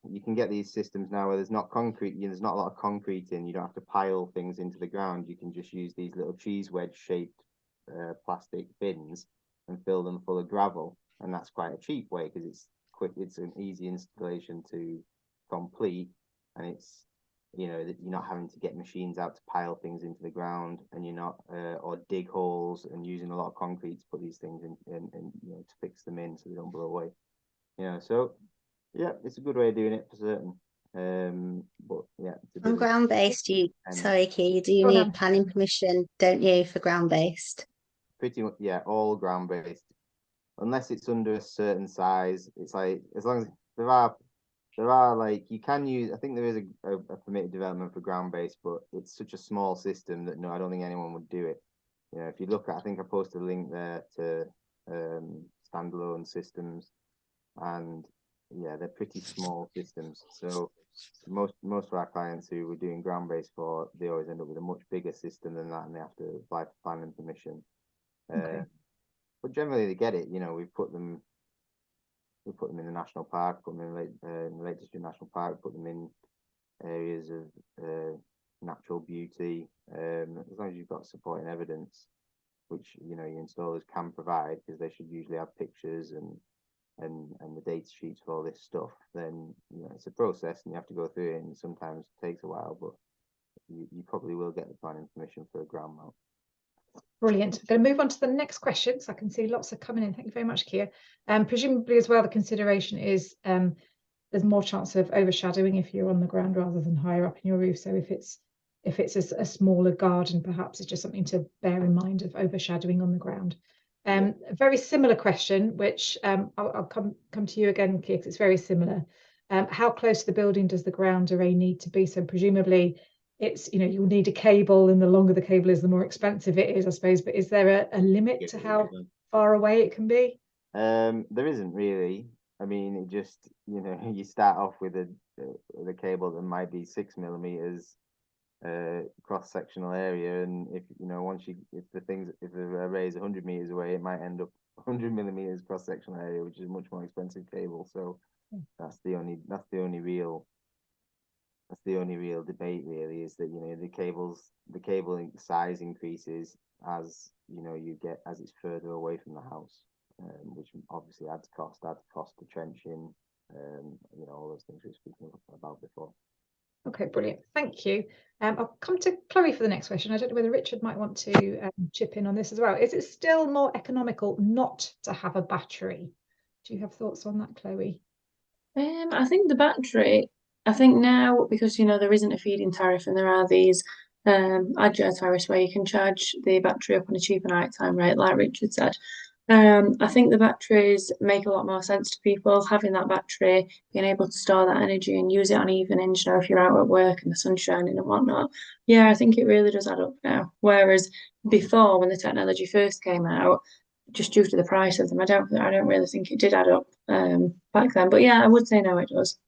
you can get these systems now where there's not concrete, there's not a lot of concrete in, you don't have to pile things into the ground. You can just use these little cheese wedge shaped plastic bins and fill them full of gravel, and that's quite a cheap way because it's quick, it's an easy installation to complete, and it's you're not having to get machines out to pile things into the ground, and you're not or dig holes and using a lot of concrete to put these things in to fix them in so they don't blow away. So yeah, it's a good way of doing it for certain. But yeah, it's a bit On of ground-based, and sorry, Key, you do Go on, need Em. planning permission, don't you, for ground-based? pretty much, yeah, all ground based, unless it's under a certain size. It's like, as long as there are like, you can use, I think there is a permitted development for ground based, but it's such a small system that no, I don't think anyone would do it. You know, if you look at, I think I posted a link there to standalone systems, and yeah, they're pretty small systems. So most of our clients who we're doing ground based for, they always end up with a much bigger system than that, and they have to apply for planning permission. Okay. But generally they get it. You know, we put them in the national park, put them in the Lake District National Park, put them in areas of natural beauty. As long as you've got supporting evidence, which you know your installers can provide, because they should usually have pictures and the data sheets for all this stuff. Then you know it's a process, and you have to go through it, and sometimes it takes a while, but you probably will get the planning permission for a ground mount. Brilliant. I'm going to move on to the next question, so I can see lots are coming in. Thank you very much, Kia. Presumably as well, the consideration is there's more chance of overshadowing if you're on the ground rather than higher up in your roof. So if it's a smaller garden, perhaps it's just something to bear in mind of overshadowing on the ground. A very similar question, which I'll come to you again, Kia, because it's very similar. How close to the building does the ground array need to be? So presumably it's, you know, you'll need a cable, and the longer the cable is, the more expensive it is, I suppose. But is there a limit to how far away it can be? There isn't really. I mean, it just, you know, you start off with a cable that might be 6 millimeters cross sectional area, and if you know if the array is 100 meters away, it might end up 100 millimeters cross sectional area, which is a much more expensive cable. So that's the only real debate, really, is that you know the cable size increases as you know as it's further away from the house, which obviously adds cost to trenching, you know, all those things we were speaking about before. Okay, brilliant. Thank you. I'll come to Chloe for the next question. I don't know whether Richard might want to chip in on this as well. Is it still more economical not to have a battery? Do you have thoughts on that, Chloe? I think the battery, I think now, because you know there isn't a feed-in tariff and there are these agile tariffs where you can charge the battery up on a cheaper nighttime rate, like Richard said. I think the batteries make a lot more sense to people. Having that battery, being able to store that energy and use it on evenings, you know, if you're out at work and the sun's shining and whatnot. Yeah, I think it really does add up now. Whereas before, when the technology first came out, just due to the price of them, I don't really think it did add up back then. But yeah, I would say no, it does.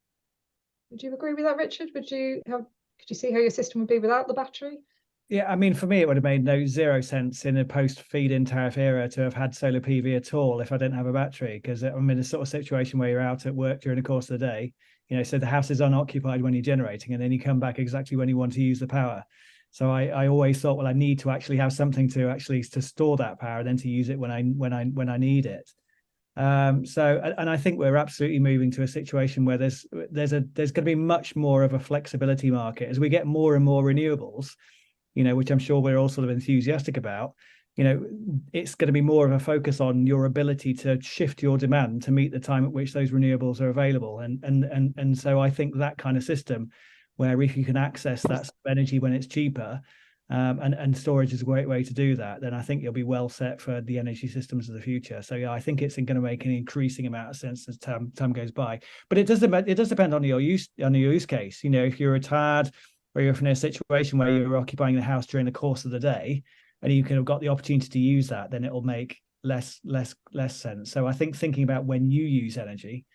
Would you agree with that, Richard? Could you see how your system would be without the battery? Yeah, I mean, for me, it would have made zero sense in a post feed-in tariff era to have had solar PV at all if I didn't have a battery, because I'm in a sort of situation where you're out at work during the course of the day, you know, so the house is unoccupied when you're generating, and then you come back exactly when you want to use the power. So I always thought, well, I need to actually have something to store that power, then to use it when I need it. And I think we're absolutely moving to a situation where there's going to be much more of a flexibility market as we get more and more renewables, you know, which I'm sure we're all sort of enthusiastic about. You know, it's going to be more of a focus on your ability to shift your demand to meet the time at which those renewables are available. And so I think that kind of system, where if you can access that energy when it's cheaper, and storage is a great way to do that, then I think you'll be well set for the energy systems of the future. So yeah, I think it's going to make an increasing amount of sense as time goes by. But it does depend on your use case. You know, if you're retired, or you're in a situation where you're occupying the house during the course of the day, and you can have got the opportunity to use that, then it'll make less sense. So I think thinking about when you use energy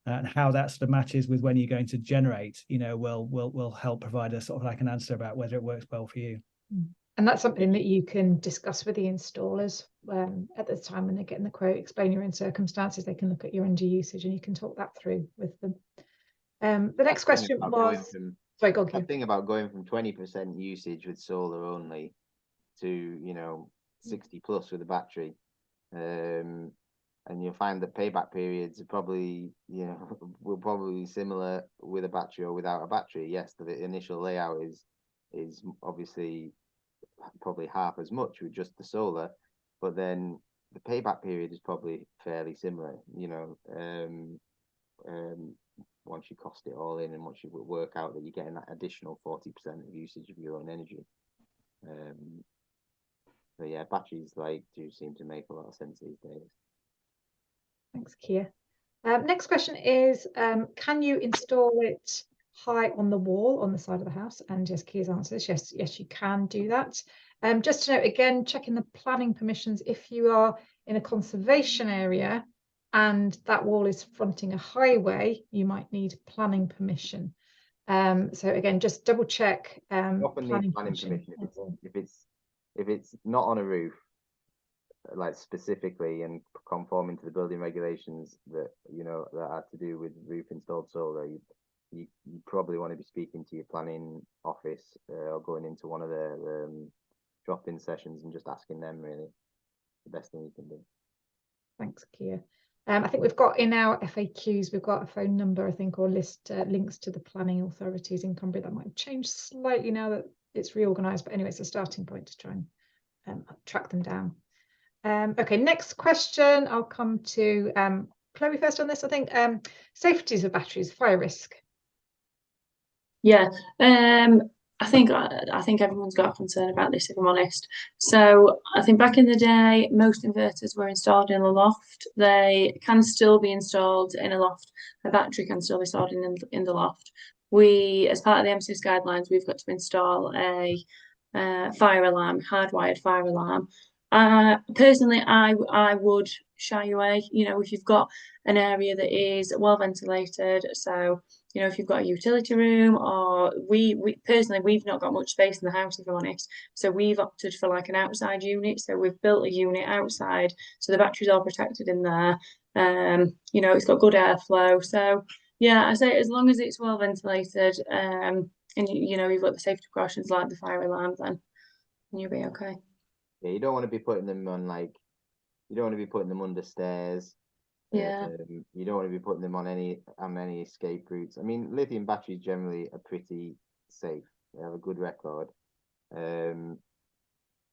and how that sort of matches with when you're going to generate, you know, will help provide a sort of like an answer about whether it works well for you. And that's something that you can discuss with the installers at the time when they're getting the quote. Explain your own circumstances. They can look at your energy usage, and you can talk that through with them. The next question was, sorry, go on, Keith. The thing about going from 20% usage with solar only to, you know, 60 plus with a battery, and you'll find that payback periods are probably, you know, will probably be similar with a battery or without a battery. Yes, the initial layout is obviously probably half as much with just the solar, but then the payback period is probably fairly similar, you know. once you cost it all in and once you work out that you're getting that additional 40% of usage of your own energy. So yeah, batteries do seem to make a lot of sense these days. Thanks, Kia. Next question is, can you install it high on the wall on the side of the house? And yes, Kia's answer is yes, you can do that. Just to note, again, checking the planning permissions. If you are in a conservation area and that wall is fronting a highway, you might need planning permission. So again, just double check. You often need planning permission if it's not on a roof, like specifically and conforming to the building regulations that that are to do with roof installed solar. You probably want to be speaking to your planning office or going into one of their drop-in sessions and just asking them. Really, the best thing you can do. Thanks, Kia. I think we've got in our FAQs, we've got a phone number, I think, or list links to the planning authorities in Cumbria. That might have changed slightly now that it's reorganised, but anyway, it's a starting point to try and track them down. Okay, next question. I'll come to Chloe first on this. I think safeties of batteries, fire risk. Yeah, I think everyone's got a concern about this, if I'm honest. So I think back in the day, most inverters were installed in a loft. They can still be installed in a loft. A battery can still be installed in the loft. We, as part of the M6 guidelines, we've got to install a fire alarm, hardwired fire alarm. Personally, I would shy away. If you've got an area that is well ventilated, so if you've got a utility room, or we personally, we've not got much space in the house, if I'm honest. So we've opted for like an outside unit. So we've built a unit outside, so the battery's all protected in there. It's got good airflow. So yeah, I say as long as it's well ventilated, and you've got the safety precautions like the fire alarm, then you'll be okay. Yeah, you don't want to be putting them on you don't want to be putting them under stairs. Yeah. You don't want to be putting them on any escape routes. I mean, lithium batteries generally are pretty safe. They have a good record.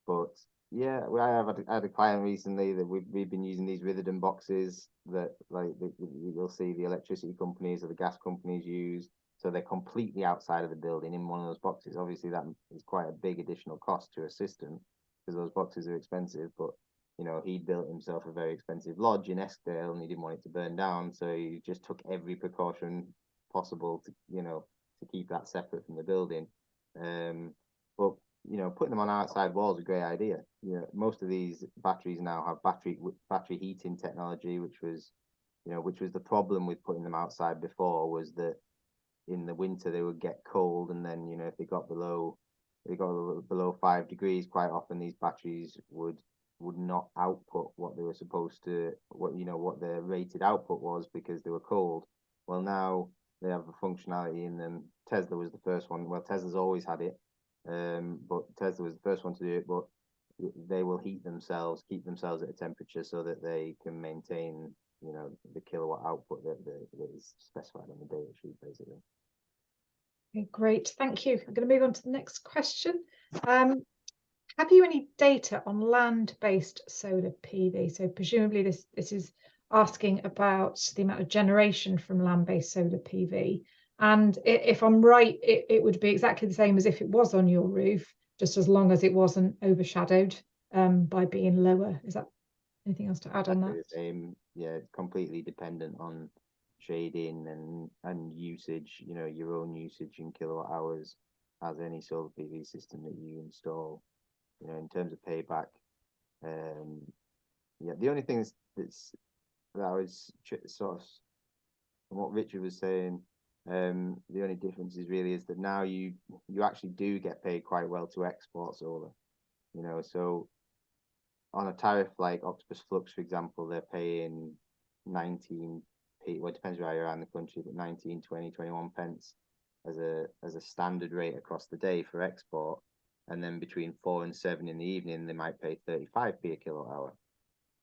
But yeah, I had a client recently that we've been using these Ritherden boxes that you'll see the electricity companies or the gas companies use. So they're completely outside of the building in one of those boxes. Obviously, that is quite a big additional cost to a system because those boxes are expensive. But he built himself a very expensive lodge in Eskdale and he didn't want it to burn down. So he just took every precaution possible to keep that separate from the building. But putting them on outside walls is a great idea. Most of these batteries now have battery heating technology, which was the problem with putting them outside before, was that in the winter they would get cold, and then if they got below 5 degrees, quite often these batteries would not output what they were supposed to, what their rated output was, because they were cold. Well, now they have a functionality in them. Tesla was the first one. Well, Tesla's always had it, but Tesla was the first one to do it. But they will keep themselves at a temperature so that they can maintain, the kilowatt output that is specified on the data sheet, basically. Okay, great, thank you. I'm going to move on to the next question. Have you any data on land-based solar PV? So presumably this is asking about the amount of generation from land-based solar PV. And if I'm right, it would be exactly the same as if it was on your roof, just as long as it wasn't overshadowed by being lower. Is that anything else to add on that? The same. Yeah, it's completely dependent on shading and usage, your own usage in kilowatt hours as any solar PV system that you install. In terms of payback, the only thing that I was sort of, from what Richard was saying, the only difference is that now you actually do get paid quite well to export solar. So on a tariff like Octopus Flux, for example, they're paying 19p. Well, it depends where you're around the country, but 19, 20, 21 pence as a standard rate across the day for export. And then between 4 and 7 in the evening, they might pay 35p a kilowatt hour.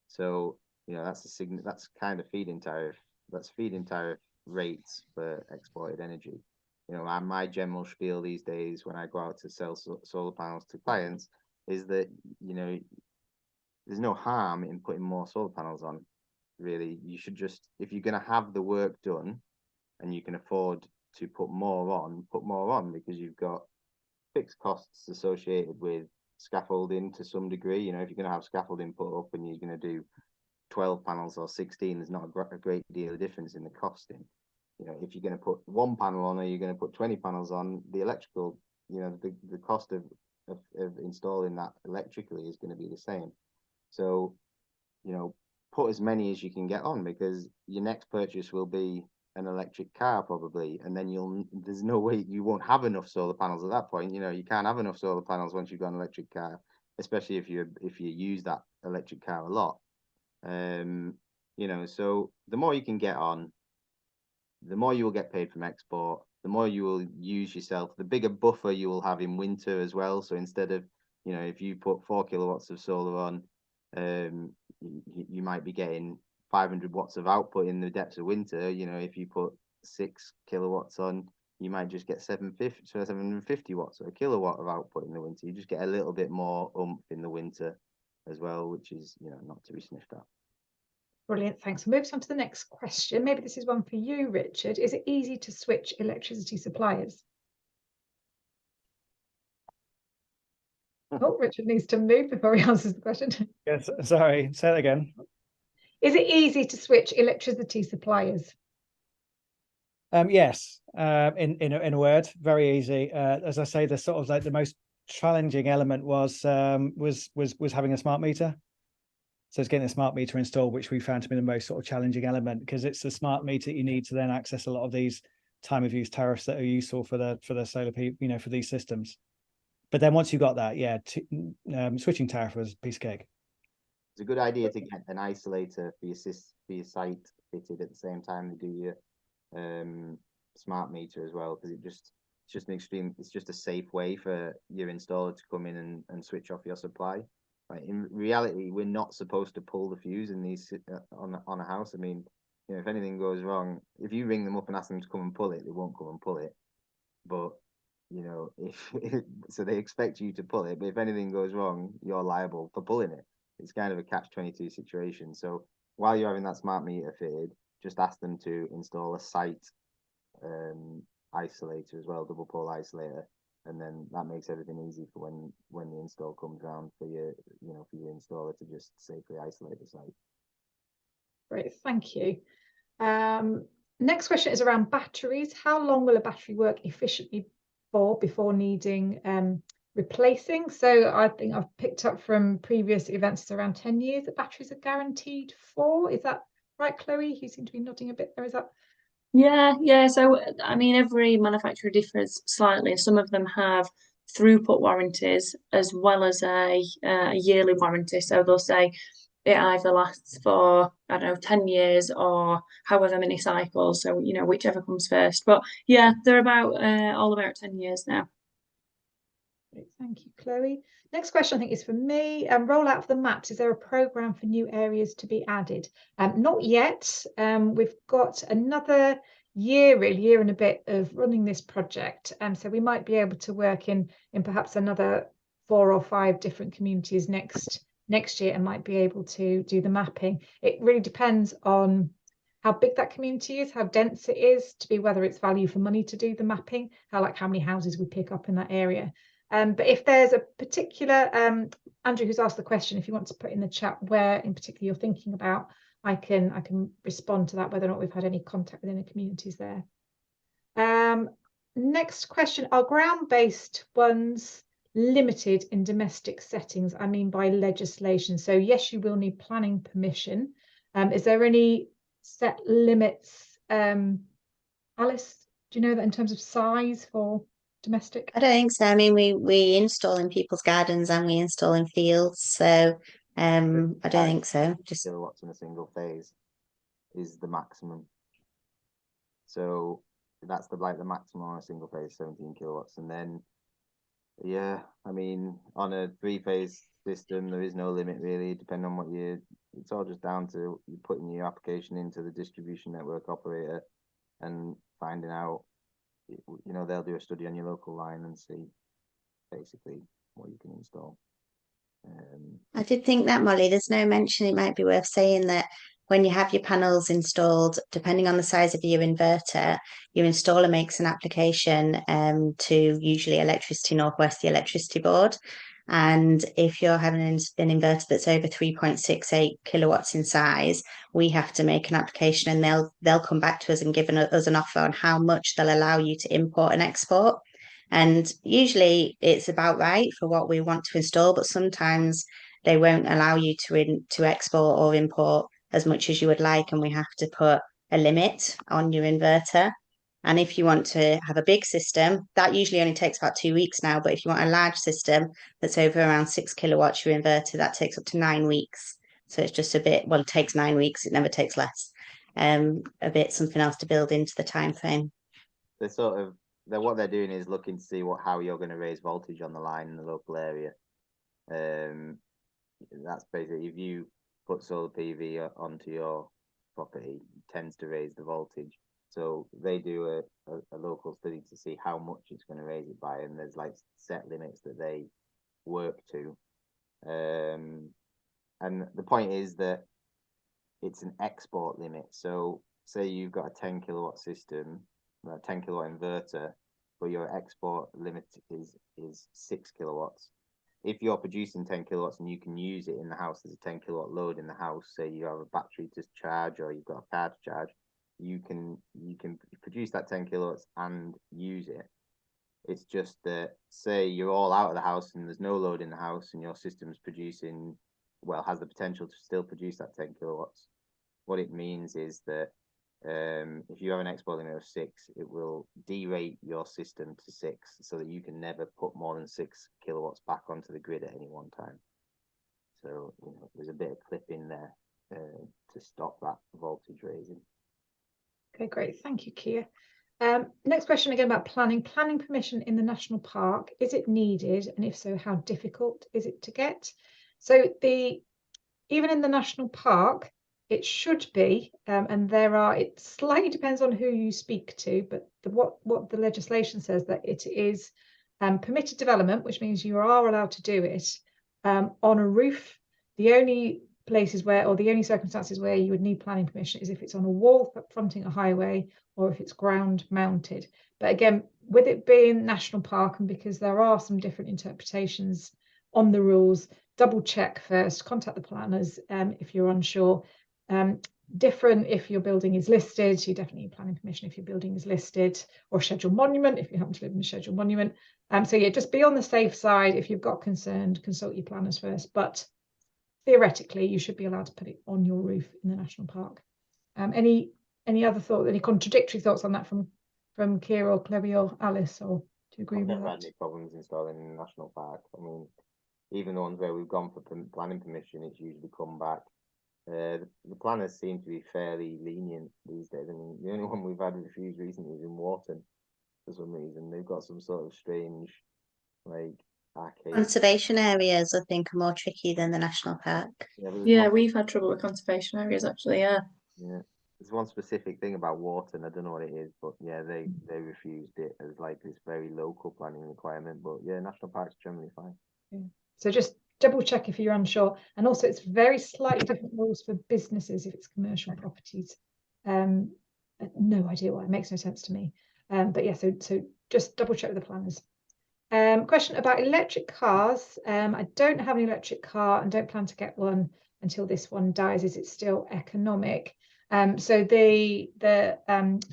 So that's kind of feed-in tariff. That's feed-in tariff rates for exported energy. My general spiel these days when I go out to sell solar panels to clients is that there's no harm in putting more solar panels on. Really, you should just, if you're going to have the work done, and you can afford to put more on because you've got fixed costs associated with scaffolding to some degree. You know, if you're going to have scaffolding put up and you're going to do 12 panels or 16, there's not a great deal of difference in the costing. You know, if you're going to put one panel on or you're going to put 20 panels on, the electrical, you know, the cost of installing that electrically is going to be the same. So, you know, put as many as you can get on, because your next purchase will be an electric car probably, and then there's no way you won't have enough solar panels at that point. You know, you can't have enough solar panels once you've got an electric car, especially if you use that electric car a lot. You know, so the more you can get on, the more you will get paid from export, the more you will use yourself, the bigger buffer you will have in winter as well. So instead of, you know, if you put 4 kilowatts of solar on, you might be getting 500 watts of output in the depths of winter. You know, if you put 6 kilowatts on, you might just get 750 watts or a kilowatt of output in the winter. You just get a little bit more oomph in the winter as well, which is, you know, not to be sniffed at. Brilliant, thanks. We'll move on to the next question. Maybe this is one for you, Richard. Is it easy to switch electricity suppliers? Oh, Richard needs to move before he answers the question. Yes, sorry, say that again. Is it easy to switch electricity suppliers? Yes, in a word, very easy. As I say, the sort of like the most challenging element was having a smart meter. So it's getting a smart meter installed, which we found to be the most sort of challenging element, because it's the smart meter you need to then access a lot of these time of use tariffs that are useful for the solar, you know, for these systems. But then once you got that, yeah, switching tariff was a piece of cake. It's a good idea to get an isolator for your site fitted at the same time they do your smart meter as well, because it's just a safe way for your installer to come in and switch off your supply. Like, in reality, we're not supposed to pull the fuse in these on a house. I mean, you know, if anything goes wrong, if you ring them up and ask them to come and pull it, they won't come and pull it. But you know, so they expect you to pull it, but if anything goes wrong, you're liable for pulling it. It's kind of a catch-22 situation. So while you're having that smart meter fitted, just ask them to install a site isolator as well, double pole isolator, and then that makes everything easy for when the install comes around for your installer to just safely isolate the site. Great, thank you. Next question is around batteries. How long will a battery work efficiently for before needing replacing? So I think I've picked up from previous events it's around 10 years that batteries are guaranteed for. Is that right, Chloe? You seem to be nodding a bit there. Is that? Yeah. So I mean, every manufacturer differs slightly. Some of them have throughput warranties as well as a yearly warranty. So they'll say it either lasts for, I don't know, 10 years or however many cycles. So, you know, whichever comes first. But yeah, they're all about 10 years now. Great, thank you, Chloe. Next question, I think, is for me. Rollout of the maps. Is there a programme for new areas to be added? Not yet. We've got another year and a bit of running this project. So we might be able to work in perhaps another 4 or 5 different communities next year and might be able to do the mapping. It really depends on how big that community is, how dense it is, to be whether it's value for money to do the mapping, how many houses we pick up in that area. But if there's a particular, Andrew, who's asked the question, if you want to put in the chat where in particular you're thinking about, I can respond to that, whether or not we've had any contact with any communities there. Next question, are ground-based ones limited in domestic settings? I mean by legislation. So yes, you will need planning permission. Is there any set limits? Alice, do you know that in terms of size for domestic? I don't think so. I mean, we install in people's gardens and we install in fields, so I don't think so. Just kilowatts in a single phase is the maximum. So that's the maximum on a single phase, 17 kilowatts, and then yeah, I mean, on a 3-phase system, there is no limit really, depending on what it's all just down to you putting your application into the distribution network operator and finding out. You know, they'll do a study on your local line and see basically what you can install. I did think that, Molly, there's no mention, it might be worth saying that when you have your panels installed, depending on the size of your inverter, your installer makes an application to usually Electricity Northwest, the electricity board. And if you're having an inverter that's over 3.68 kilowatts in size, we have to make an application, and they'll come back to us and give us an offer on how much they'll allow you to import and export. And usually it's about right for what we want to install, but sometimes they won't allow you to export or import as much as you would like, and we have to put a limit on your inverter. And if you want to have a big system, that usually only takes about 2 weeks now. But if you want a large system that's over around 6 kilowatts, your inverter, that takes up to 9 weeks. So it's just a bit, well, it takes 9 weeks. It never takes less. A bit something else to build into the time frame. What they're doing is looking to see how you're going to raise voltage on the line in the local area. That's basically, if you put solar PV onto your property, it tends to raise the voltage. So they do a local study to see how much it's going to raise it by, and there's like set limits that they work to. And the point is that it's an export limit. So say you've got a 10 kilowatt system, a 10 kilowatt inverter, but your export limit is 6 kilowatts. If you're producing 10 kilowatts and you can use it in the house, there's a 10 kilowatt load in the house, say you have a battery to charge or you've got a car to charge, you can produce that 10 kilowatts and use it. It's just that, say you're all out of the house and there's no load in the house and your system's producing, well, has the potential to still produce that 10 kilowatts. What it means is that if you have an export limit of 6, it will derate your system to 6 so that you can never put more than 6 kilowatts back onto the grid at any one time. So there's a bit of clip in there to stop that voltage raising. Okay, great. Thank you, Kia. Next question again about planning. Planning permission in the national park, is it needed? And if so, how difficult is it to get? So even in the national park, it should be, and it slightly depends on who you speak to, but what the legislation says, that it is permitted development, which means you are allowed to do it on a roof. The only places where, or the only circumstances where you would need planning permission is if it's on a wall fronting a highway or if it's ground mounted. But again, with it being national park, and because there are some different interpretations on the rules, double check first, contact the planners if you're unsure. Different if your building is listed, you definitely need planning permission if your building is listed, or scheduled monument if you happen to live in a scheduled monument. So yeah, just be on the safe side. If you've got concern, consult your planners first, but theoretically you should be allowed to put it on your roof in the national park. Any other thought, any contradictory thoughts on that from Keir or Chloe or Alice, or do you agree with that? I've never had any problems installing in the national park. I mean, even the ones where we've gone for planning permission, it's usually come back. The planners seem to be fairly lenient these days. I mean, the only one we've had refused recently was in Wharton for some reason. They've got some sort of strange, like, arcade. Conservation areas, I think, are more tricky than the national park. Yeah, we've had trouble with conservation areas, actually, yeah. There's one specific thing about Wharton, I don't know what it is, but yeah, they refused it as like this very local planning requirement. But yeah, national parks generally fine. Yeah. So just double check if you're unsure. And also it's very slightly different rules for businesses if it's commercial properties. No idea why, it makes no sense to me. But yeah, so just double check with the planners. Question about electric cars. I don't have an electric car and don't plan to get one until this one dies. Is it still economic? So the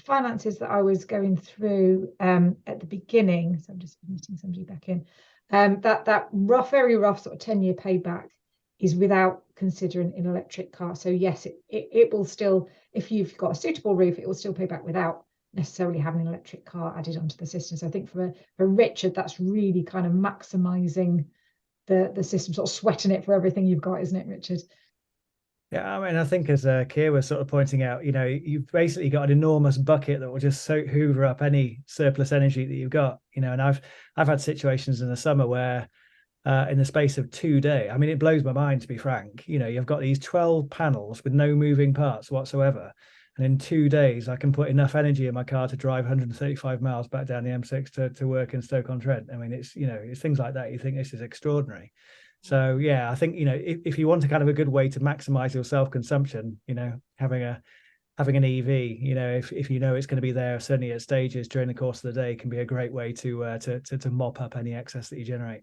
finances that I was going through at the beginning, so I'm just admitting somebody back in, that very rough sort of 10-year payback is without considering an electric car. So yes, it will still, if you've got a suitable roof, it will still pay back without necessarily having an electric car added onto the system. So I think for Richard, that's really kind of maximizing the system, sort of sweating it for everything you've got, isn't it, Richard? Yeah, I mean, I think as Keir was sort of pointing out, you've basically got an enormous bucket that will just hoover up any surplus energy that you've got, and I've had situations in the summer where in the space of 2 days, I mean, it blows my mind, to be frank, you've got these 12 panels with no moving parts whatsoever. and in 2 days I can put enough energy in my car to drive 135 miles back down the M6 to work in Stoke-on-Trent. I mean, it's, you know, it's things like that. You think this is extraordinary. So yeah, I think, you know, if you want a kind of a good way to maximize your self-consumption, you know, having an EV, you know, if you know it's going to be there certainly at stages during the course of the day, can be a great way to mop up any excess that you generate.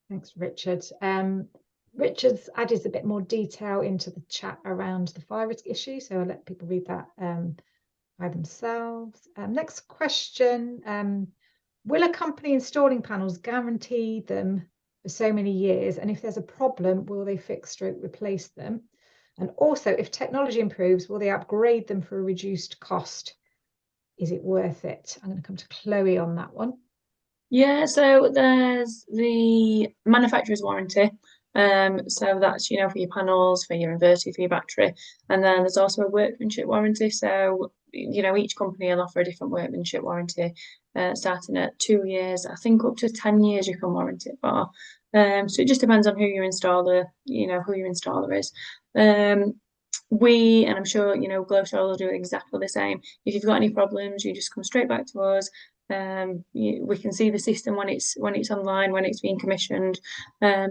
Thanks, Richard. Richard's added a bit more detail into the chat around the fire risk issue, so I'll let people read that by themselves. Next question. Will a company installing panels guarantee them for so many years? And if there's a problem, will they fix or replace them? And also, if technology improves, will they upgrade them for a reduced cost? Is it worth it? I'm going to come to Chloe on that one. Yeah, so there's the manufacturer's warranty. So that's, you know, for your panels, for your inverter, for your battery. And then there's also a workmanship warranty. So, you know, each company will offer a different workmanship warranty, starting at 2 years, I think up to 10 years you can warranty it for. So it just depends on who your installer, you know, who your installer is. And I'm sure, you know, Glow Solar will do exactly the same. If you've got any problems, you just come straight back to us. We can see the system when it's online, when it's being commissioned,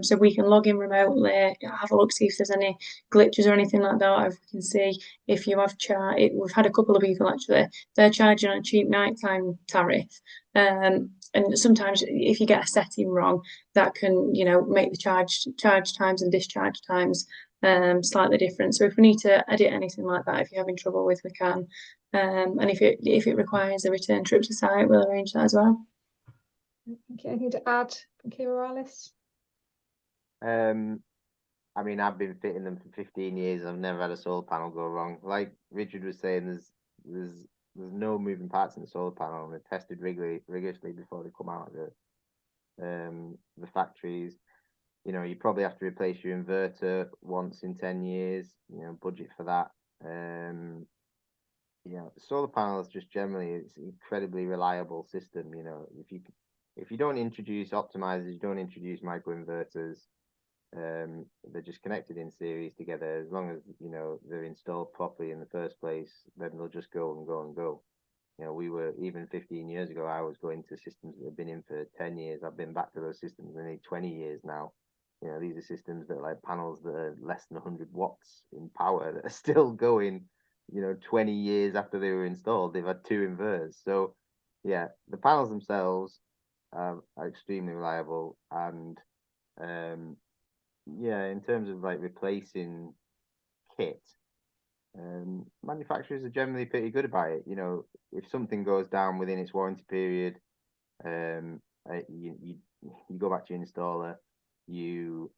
so we can log in remotely, have a look, see if there's any glitches or anything like that. If we can see if you have we've had a couple of people actually, they're charging on a cheap nighttime tariff, and sometimes if you get a setting wrong, that can, you know, make the charge times and discharge times slightly different. So if we need to edit anything like that, if you're having trouble with, we can. And if it requires a return trip to site, we'll arrange that as well. Okay, anything to add from Kira or Alice? I mean, I've been fitting them for 15 years. I've never had a solar panel go wrong. Like Richard was saying, there's no moving parts in the solar panel, and they're tested rigorously before they come out of the factories. You know, you probably have to replace your inverter once in 10 years. You know, budget for that. You know, solar panels just generally, it's an incredibly reliable system. You know, if you don't introduce optimizers, you don't introduce microinverters, they're just connected in series together. As long as, you know, they're installed properly in the first place, then they'll just go and go and go. You know, we were, even 15 years ago, I was going to systems that have been in for 10 years. I've been back to those systems for nearly 20 years now. You know, these are systems that are like panels that are less than 100 watts in power that are still going, you know, 20 years after they were installed. They've had 2 inverters. So yeah, the panels themselves are extremely reliable. And yeah, in terms of like replacing kit, manufacturers are generally pretty good about it. You know, if something goes down within its warranty period, you go back to your installer, your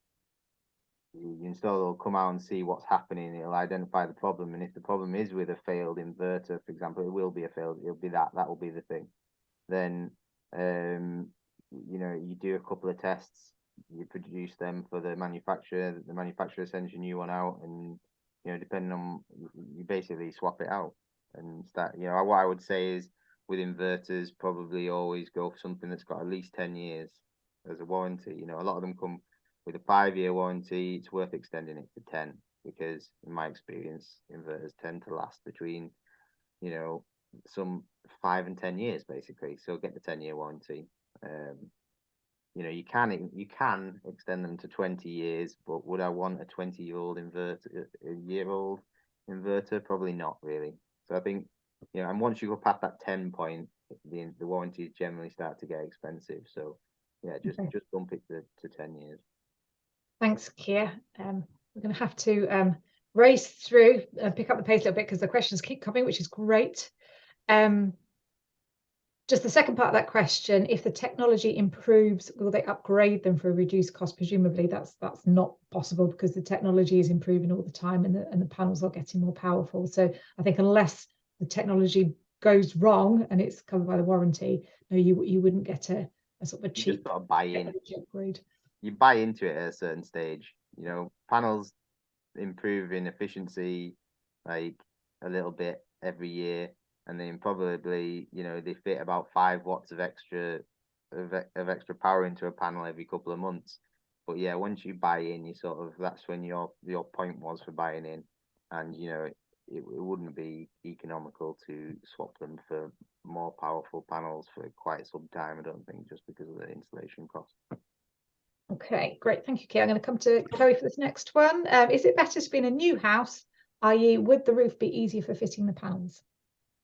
installer will come out and see what's happening. It'll identify the problem, and if the problem is with a failed inverter, for example, it will be a failed. It'll be that will be the thing. Then you know, you do a couple of tests, you produce them for the manufacturer. The manufacturer sends you a new one out, and, you know, depending on, you basically swap it out and start. You know, what I would say is with inverters, probably always go for something that's got at least 10 years as a warranty. You know, a lot of them come with a 5-year warranty. It's worth extending it to 10, because in my experience, inverters tend to last between, you know, some 5 and 10 years basically. So get the 10-year warranty. You know, you can extend them to 20 years, but would I want a 20-year-old inverter, a year-old inverter? Probably not really. So I think, you know, and once you go past that 10 point, the warranties generally start to get expensive. So yeah, just bump it to 10 years. Thanks, Kia. We're going to have to race through and pick up the pace a little bit because the questions keep coming, which is great. Just the second part of that question, if the technology improves, will they upgrade them for a reduced cost? Presumably that's not possible, because the technology is improving all the time, and the panels are getting more powerful. So I think unless the technology goes wrong and it's covered by the warranty, no, you wouldn't get a sort of a cheap, you just got to buy in. Upgrade. You buy into it at a certain stage. You know, panels improve in efficiency like a little bit every year, and then probably, you know, they fit about 5 watts of extra power into a panel every couple of months. But yeah, once you buy in, you sort of, that's when your point was for buying in. And, you know, it wouldn't be economical to swap them for more powerful panels for quite some time, I don't think, just because of the installation cost. Okay, great. Thank you, Kate. I'm going to come to Chloe for this next one. Is it better to be in a new house, i.e. would the roof be easier for fitting the panels?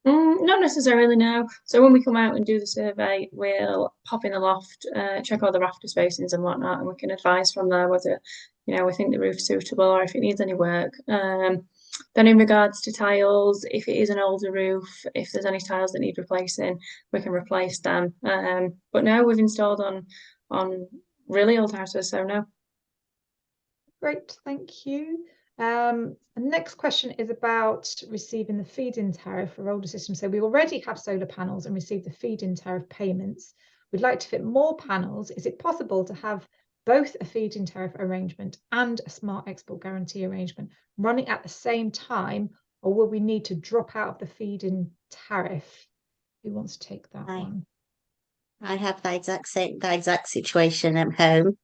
Not necessarily, no. So when we come out and do the survey, we'll pop in the loft, check all the rafter spacings and whatnot, and we can advise from there whether, we think the roof's suitable or if it needs any work. Then in regards to tiles, if it is an older roof, if there's any tiles that need replacing, we can replace them. But now we've installed on really old houses, so no. Great, thank you. The next question is about receiving the feed-in tariff for older systems. So we already have solar panels and receive the feed-in tariff payments. We'd like to fit more panels. Is it possible to have both a feed-in tariff arrangement and a smart export guarantee arrangement running at the same time, or will we need to drop out of the feed-in tariff? Who wants to take that one? I have the exact situation at home.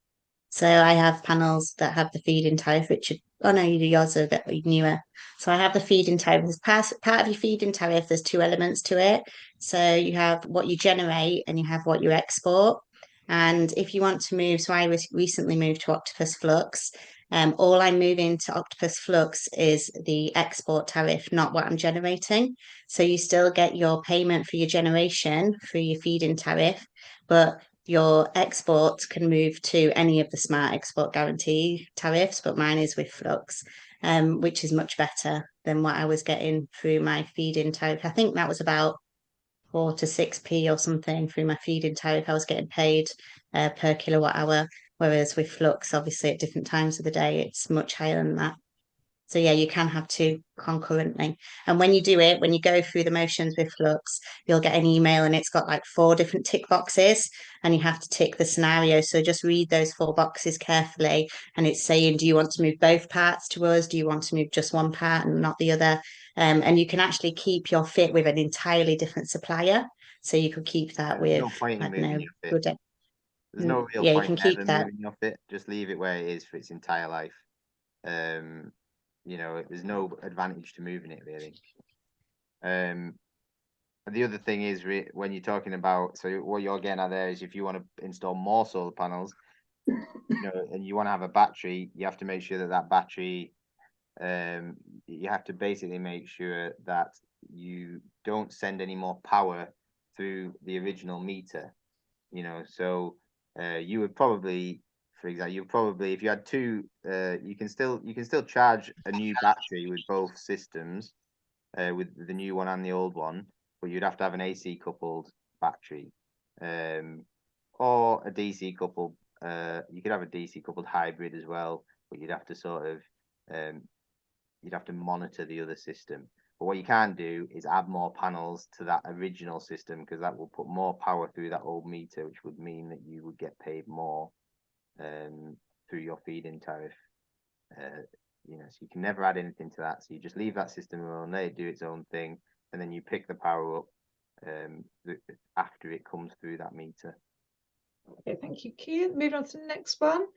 So I have panels that have the feed-in tariff, which oh no, yours are a bit newer. So I have the feed-in tariff. As part of your feed-in tariff, there's two elements to it. So you have what you generate and you have what you export. And if you want to move, so I recently moved to Octopus Flux. All I'm moving to Octopus Flux is the export tariff, not what I'm generating. So you still get your payment for your generation through your feed-in tariff, but your exports can move to any of the smart export guarantee tariffs, but mine is with Flux, which is much better than what I was getting through my feed-in tariff. I think that was about 4 to 6p or something through my feed-in tariff. I was getting paid per kilowatt hour, whereas with Flux, obviously at different times of the day, it's much higher than that. So yeah, you can have two concurrently. And when you do it, when you go through the motions with Flux, you'll get an email and it's got like 4 different tick boxes and you have to tick the scenario. So just read those 4 boxes carefully. And it's saying, do you want to move both parts to us? Do you want to move just one part and not the other? And you can actually keep your fit with an entirely different supplier. So you could keep that with, no point in moving your fit. good. There's no real Yeah, point you can in keep ever that. moving your fit. Just leave it where it is for its entire life. There's no advantage to moving it really. The other thing is when you're talking about, so what you're getting at there is if you want to install more solar panels, and you want to have a battery, you have to make sure that battery, you have to basically make sure that you don't send any more power through the original meter. So you would probably, for example, if you had two, you can still charge a new battery with both systems, with the new one and the old one, but you'd have to have an AC coupled battery, or a DC coupled. You could have a DC coupled hybrid as well, but you'd have to monitor the other system. But what you can do is add more panels to that original system, because that will put more power through that old meter, which would mean that you would get paid more through your feed-in tariff. So you can never add anything to that. So you just leave that system alone, let it do its own thing, and then you pick the power up after it comes through that meter. Okay, thank you, Kean. Moving on to the next one.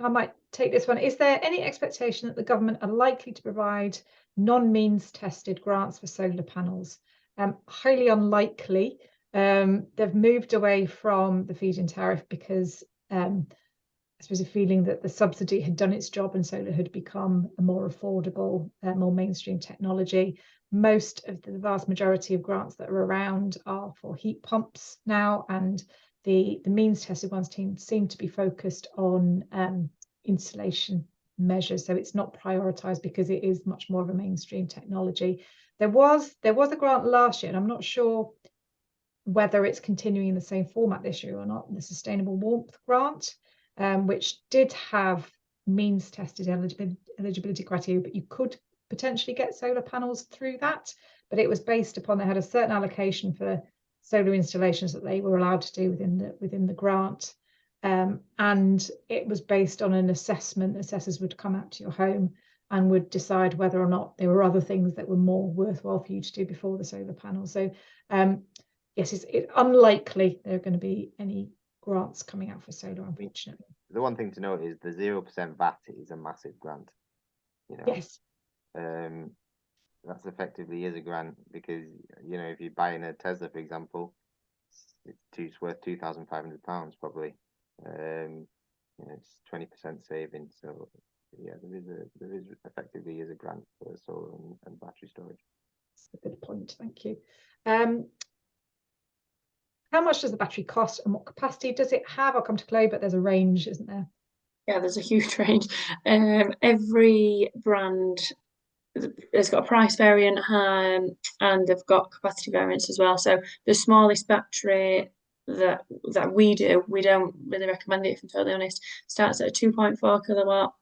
I might take this one. Is there any expectation that the government are likely to provide non-means tested grants for solar panels? Highly unlikely. They've moved away from the feed-in tariff because I suppose a feeling that the subsidy had done its job and solar had become a more affordable, more mainstream technology. Most of the vast majority of grants that are around are for heat pumps now, and the means tested ones seem to be focused on installation measures, so it's not prioritized because it is much more of a mainstream technology. There was a grant last year, and I'm not sure whether it's continuing in the same format this year or not, the Sustainable Warmth Grant, which did have means tested eligibility criteria, but you could potentially get solar panels through that, but it was based upon, they had a certain allocation for solar installations that they were allowed to do within the grant, and it was based on an assessment. Assessors would come out to your home and would decide whether or not there were other things that were more worthwhile for you to do before the solar panel. So yes, it's unlikely there are going to be any grants coming out for solar, unfortunately. The one thing to note is the 0% VAT is a massive grant. Yes. that's effectively is a grant, because you know, if you're buying a Tesla, for example, it's worth £2,500 probably. You know, it's 20% saving. So yeah, there is effectively is a grant for solar and battery storage. That's a good point. Thank you. How much does the battery cost, and what capacity does it have? I'll come to Chloe, but there's a range, isn't there? Yeah, there's a huge range. Every brand has got a price variant, and they've got capacity variants as well. So the smallest battery that we do, we don't really recommend it, if I'm totally honest, starts at a 2.4 kilowatt.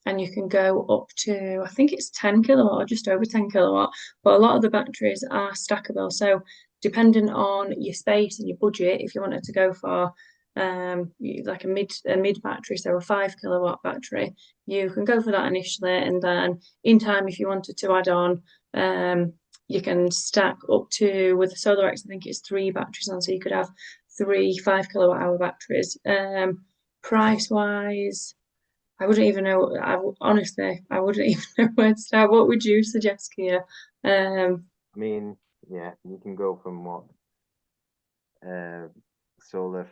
And you can go up to, I think it's 10 kilowatt or just over 10 kilowatt. But a lot of the batteries are stackable. So depending on your space and your budget, if you wanted to go for like a mid battery, so a 5 kilowatt battery, you can go for that initially, and then in time, if you wanted to add on, you can stack up to, with the Solar X, I think it's 3 batteries on, so you could have 3 5 kilowatt hour batteries. Price wise, I wouldn't even know. Honestly, I wouldn't even know where to start. What would you suggest, Kia? I mean, yeah, you can go from what solar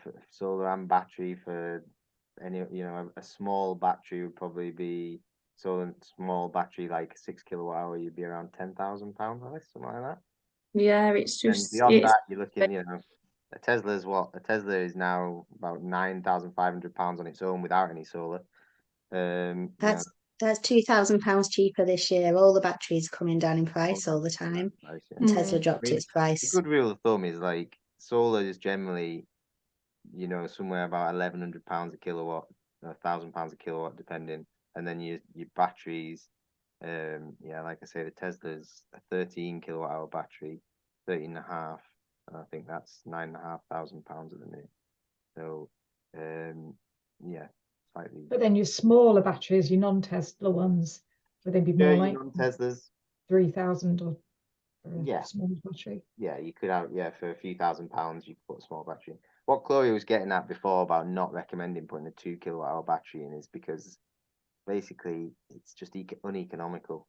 and battery for any, you know, a small battery would probably be solar small battery, like 6 kilowatt hour, you'd be around £10,000, I think, something like that. Yeah, it's And just beyond that, you're looking, you know, a Tesla is now about £9,500 on its own without any solar. You know, That's £2,000 cheaper this year. All the batteries coming down in price all the time. price, yeah. And Tesla I dropped mean, its a price. good rule of thumb is like solar is generally, you know, somewhere about £1,100 a kilowatt, £1,000 a kilowatt, depending. And then your batteries, yeah, like I say, the Tesla's a 13 kilowatt hour battery, 13 and a half, and I think that's £9,500 at the minute. So, yeah, slightly. But then your smaller batteries, your non-Tesla ones, would they be more like non-Teslas, 3,000 or yeah, a small battery? yeah, you could have, yeah, for a few £1,000s, you could put a small battery in. What Chloe was getting at before about not recommending putting a 2 kilowatt hour battery in is because basically it's just uneconomical.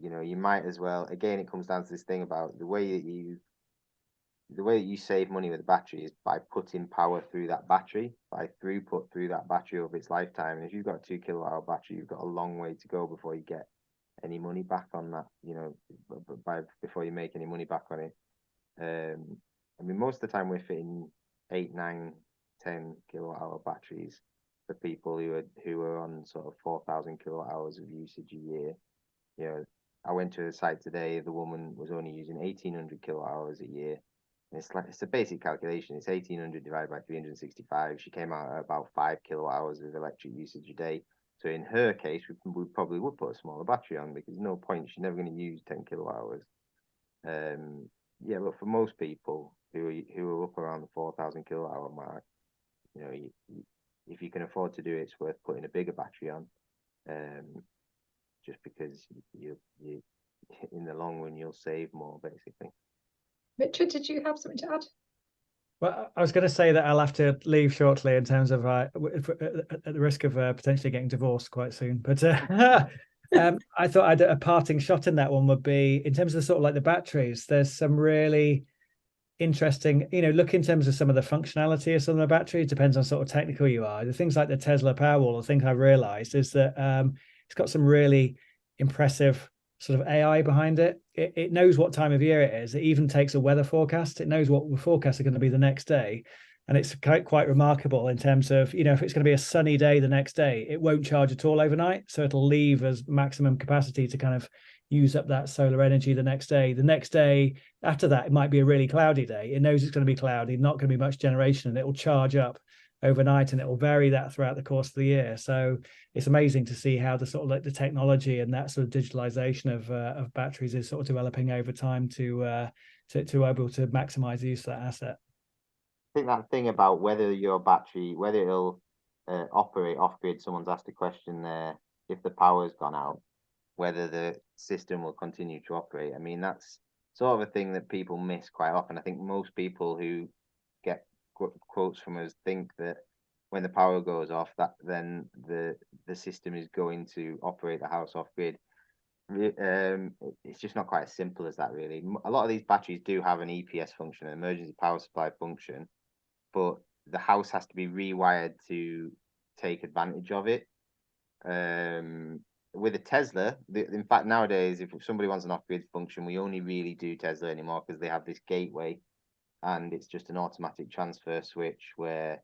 You know, you might as well, again, it comes down to this thing about the way that you save money with a battery is by putting power through that battery, by throughput through that battery over its lifetime. And if you've got a 2 kilowatt hour battery, you've got a long way to go before you get any money back on that, you know, before you make any money back on it. I mean, most of the time we're fitting 8, 9, 10 kilowatt hour batteries for people who are on sort of 4,000 kilowatt hours of usage a year. You know, I went to a site today. The woman was only using 1,800 kilowatt hours a year. And it's a basic calculation. It's 1,800 divided by 365. She came out at about 5 kilowatt hours of electric usage a day. So in her case, we probably would put a smaller battery on, because no point. She's never going to use 10 kilowatt hours. Yeah, but for most people who are up around the 4,000 kilowatt hour mark, you know, if you can afford to do it, it's worth putting a bigger battery on. Just because you in the long run you'll save more, basically. Richard, did you have something to add? Well, I was going to say that I'll have to leave shortly in terms of at the risk of potentially getting divorced quite soon. But I thought a parting shot in that one would be, in terms of sort of like the batteries, there's some really interesting, you know, look in terms of some of the functionality of some of the batteries. Depends on sort of technical you are. The things like the Tesla Powerwall, the thing I've realized is that it's got some really impressive sort of AI behind it. It knows what time of year it is. It even takes a weather forecast. It knows what the forecasts are going to be the next day. And it's quite remarkable in terms of, you know, if it's going to be a sunny day the next day, it won't charge at all overnight. So it'll leave as maximum capacity to kind of use up that solar energy the next day. The next day after that, it might be a really cloudy day. It knows it's going to be cloudy, not going to be much generation, and it will charge up overnight, and it will vary that throughout the course of the year. So it's amazing to see how the sort of like the technology and that sort of digitalization of batteries is sort of developing over time to able to maximize the use of that asset. I think that thing about whether your battery, whether it'll operate off grid, someone's asked a question there, if the power's gone out, whether the system will continue to operate. I mean, that's sort of a thing that people miss quite often. I think most people who get quotes from us think that when the power goes off, that then the system is going to operate the house off grid. It's just not quite as simple as that, really. A lot of these batteries do have an EPS function, an emergency power supply function, but the house has to be rewired to take advantage of it. With a Tesla, in fact, nowadays, if somebody wants an off-grid function, we only really do Tesla anymore because they have this gateway, and it's just an automatic transfer switch where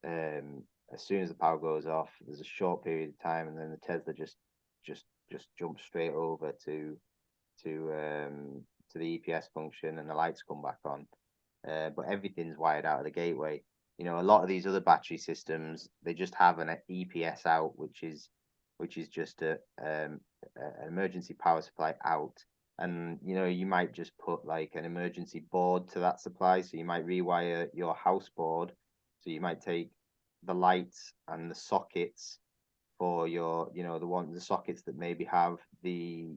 as soon as the power goes off, there's a short period of time, and then the Tesla just jumps straight over to the EPS function, and the lights come back on. But everything's wired out of the gateway. You know, a lot of these other battery systems, they just have an EPS out, which is just an emergency power supply out. And you know, you might just put like an emergency board to that supply. So you might rewire your house board. So you might take the lights and the sockets for your, you know, the sockets that maybe have the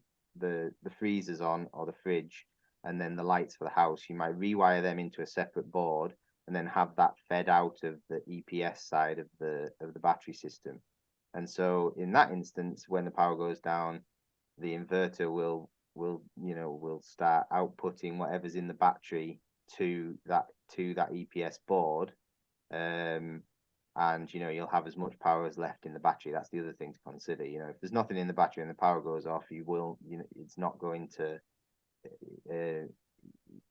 freezers on, or the fridge, and then the lights for the house. You might rewire them into a separate board, and then have that fed out of the EPS side of the battery system. And so in that instance, when the power goes down, the inverter will start outputting whatever's in the battery to that EPS board. And you know, you'll have as much power as left in the battery. That's the other thing to consider. You know, if there's nothing in the battery and the power goes off, it's not going to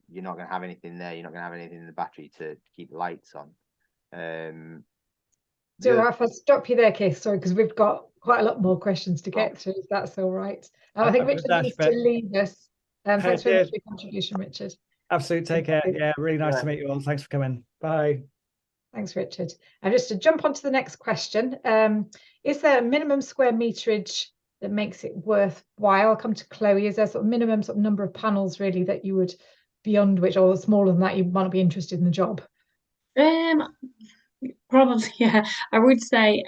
you're not going to have anything there. You're not going to have anything in the battery to keep the lights on. So Ralph, I'll stop you there, Keith. Sorry, because we've got quite a lot more questions to get through. If that's all right. I think Richard needs to leave us. Thanks very much for your contribution, Richard. Absolutely. Take care. Yeah, really nice to meet you all. Thanks for coming. Bye. Thanks, Richard. And just to jump on to the next question, is there a minimum square meterage that makes it worthwhile? I'll come to Chloe. Is there sort of minimum sort of number of panels really that you would, beyond which, or smaller than that, you might not be interested in the job? Probably, yeah. I would say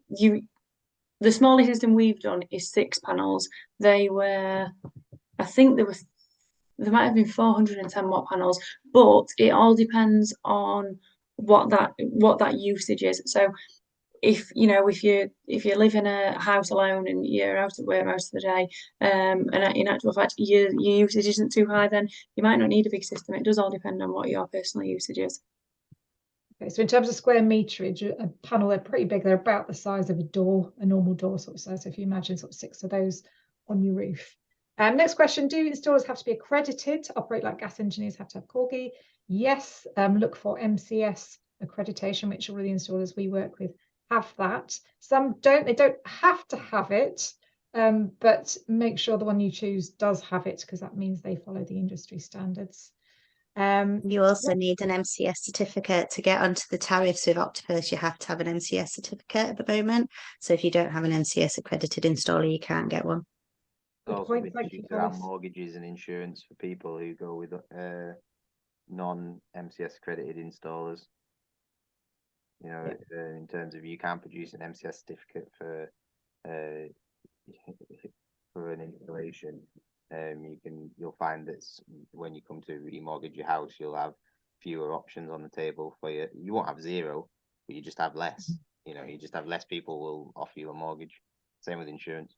the smallest system we've done is 6 panels. I think there might have been 410 watt panels, but it all depends on what that usage is. So if you live in a house alone and you're out at work most of the day, and in actual fact your usage isn't too high, then you might not need a big system. It does all depend on what your personal usage is. Okay, so in terms of square meterage, a panel, they're pretty big. They're about the size of a normal door sort of size. So if you imagine sort of 6 of those on your roof. Next question, do installers have to be accredited to operate like gas engineers have to have Corgi? Yes, look for MCS accreditation, which all of the installers we work with have that. Some don't, they don't have to have it, but make sure the one you choose does have it, because that means they follow the industry standards. You also need an MCS certificate to get onto the tariffs with Octopus. You have to have an MCS certificate at the moment. So if you don't have an MCS accredited installer, you can't get one. Also, around mortgages and insurance for people who go with non-MCS accredited installers. You know, in terms of, you can't produce an MCS certificate for an installation. You'll find that when you come to remortgage your house, you'll have fewer options on the table for you. You won't have zero, but you just have less. You know, you just have less people will offer you a mortgage. Same with insurance.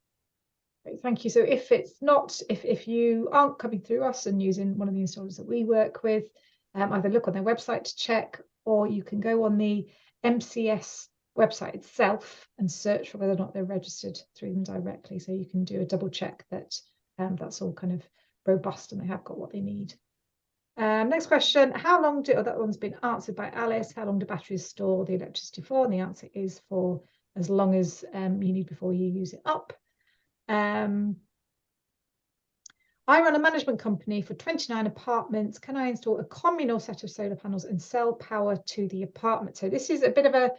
Thank you. So if it's not, if you aren't coming through us and using one of the installers that we work with, either look on their website to check, or you can go on the MCS website itself and search for whether or not they're registered through them directly. So you can do a double check that that's all kind of robust and they have got what they need. Next question, how long that one's been answered by Alice. How long do batteries store the electricity for? And the answer is for as long as you need before you use it up. I run a management company for 29 apartments. Can I install a communal set of solar panels and sell power to the apartment? So this is a bit of a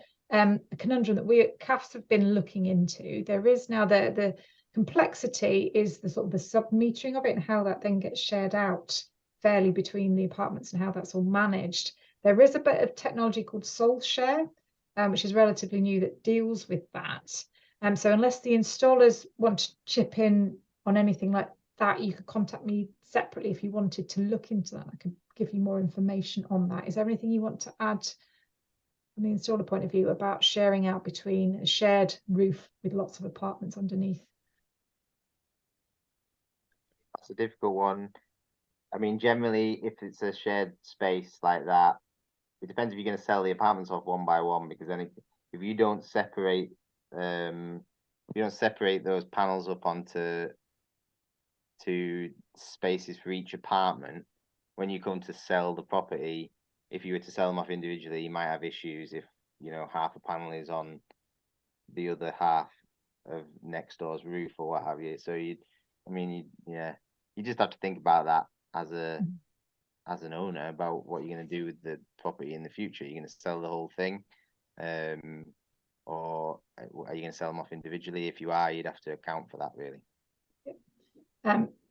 conundrum that we at CAFS have been looking into. There is now the complexity is the sort of the sub-metering of it and how that then gets shared out fairly between the apartments and how that's all managed. There is a bit of technology called SolShare, which is relatively new, that deals with that. So unless the installers want to chip in on anything like that, you could contact me separately if you wanted to look into that. I could give you more information on that. Is there anything you want to add from the installer point of view about sharing out between a shared roof with lots of apartments underneath? It's a difficult one. I mean, generally, if it's a shared space like that, it depends if you're going to sell the apartments off one by one, because then if you don't separate, those panels up onto spaces for each apartment, when you come to sell the property, if you were to sell them off individually, you might have issues if, half a panel is on the other half of next door's roof or what have you. So you just have to think about that as an owner, about what you're going to do with the property in the future. You're going to sell the whole thing, or are you going to sell them off individually? If you are, you'd have to account for that, really.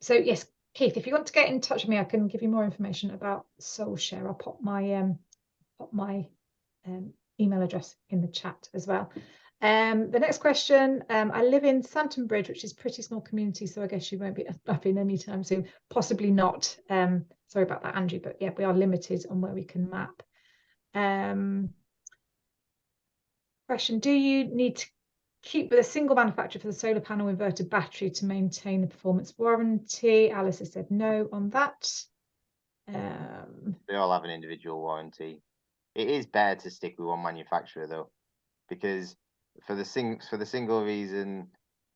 So yes, Keith, if you want to get in touch with me, I can give you more information about SoulShare. I'll pop my email address in the chat as well. The next question, I live in Santon Bridge, which is a pretty small community, so I guess you won't be mapping anytime soon. Possibly not. Sorry about that, Andrew, but yeah, we are limited on where we can map. Question, do you need to keep with a single manufacturer for the solar panel inverter battery to maintain the performance warranty? Alice has said no on that. They all have an individual warranty. It is better to stick with one manufacturer, though, because for the single reason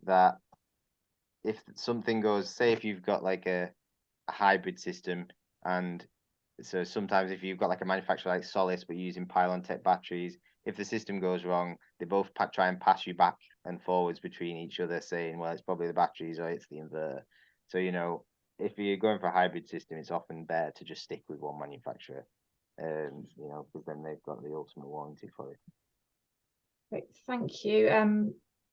that if something goes, say if you've got like a hybrid system, and so sometimes if you've got like a manufacturer like Solis but using Pylon Tech batteries, if the system goes wrong, they both try and pass you back and forwards between each other, saying, well, it's probably the batteries or it's the inverter. So, if you're going for a hybrid system, it's often better to just stick with one manufacturer, because then they've got the ultimate warranty for it. Great, thank you.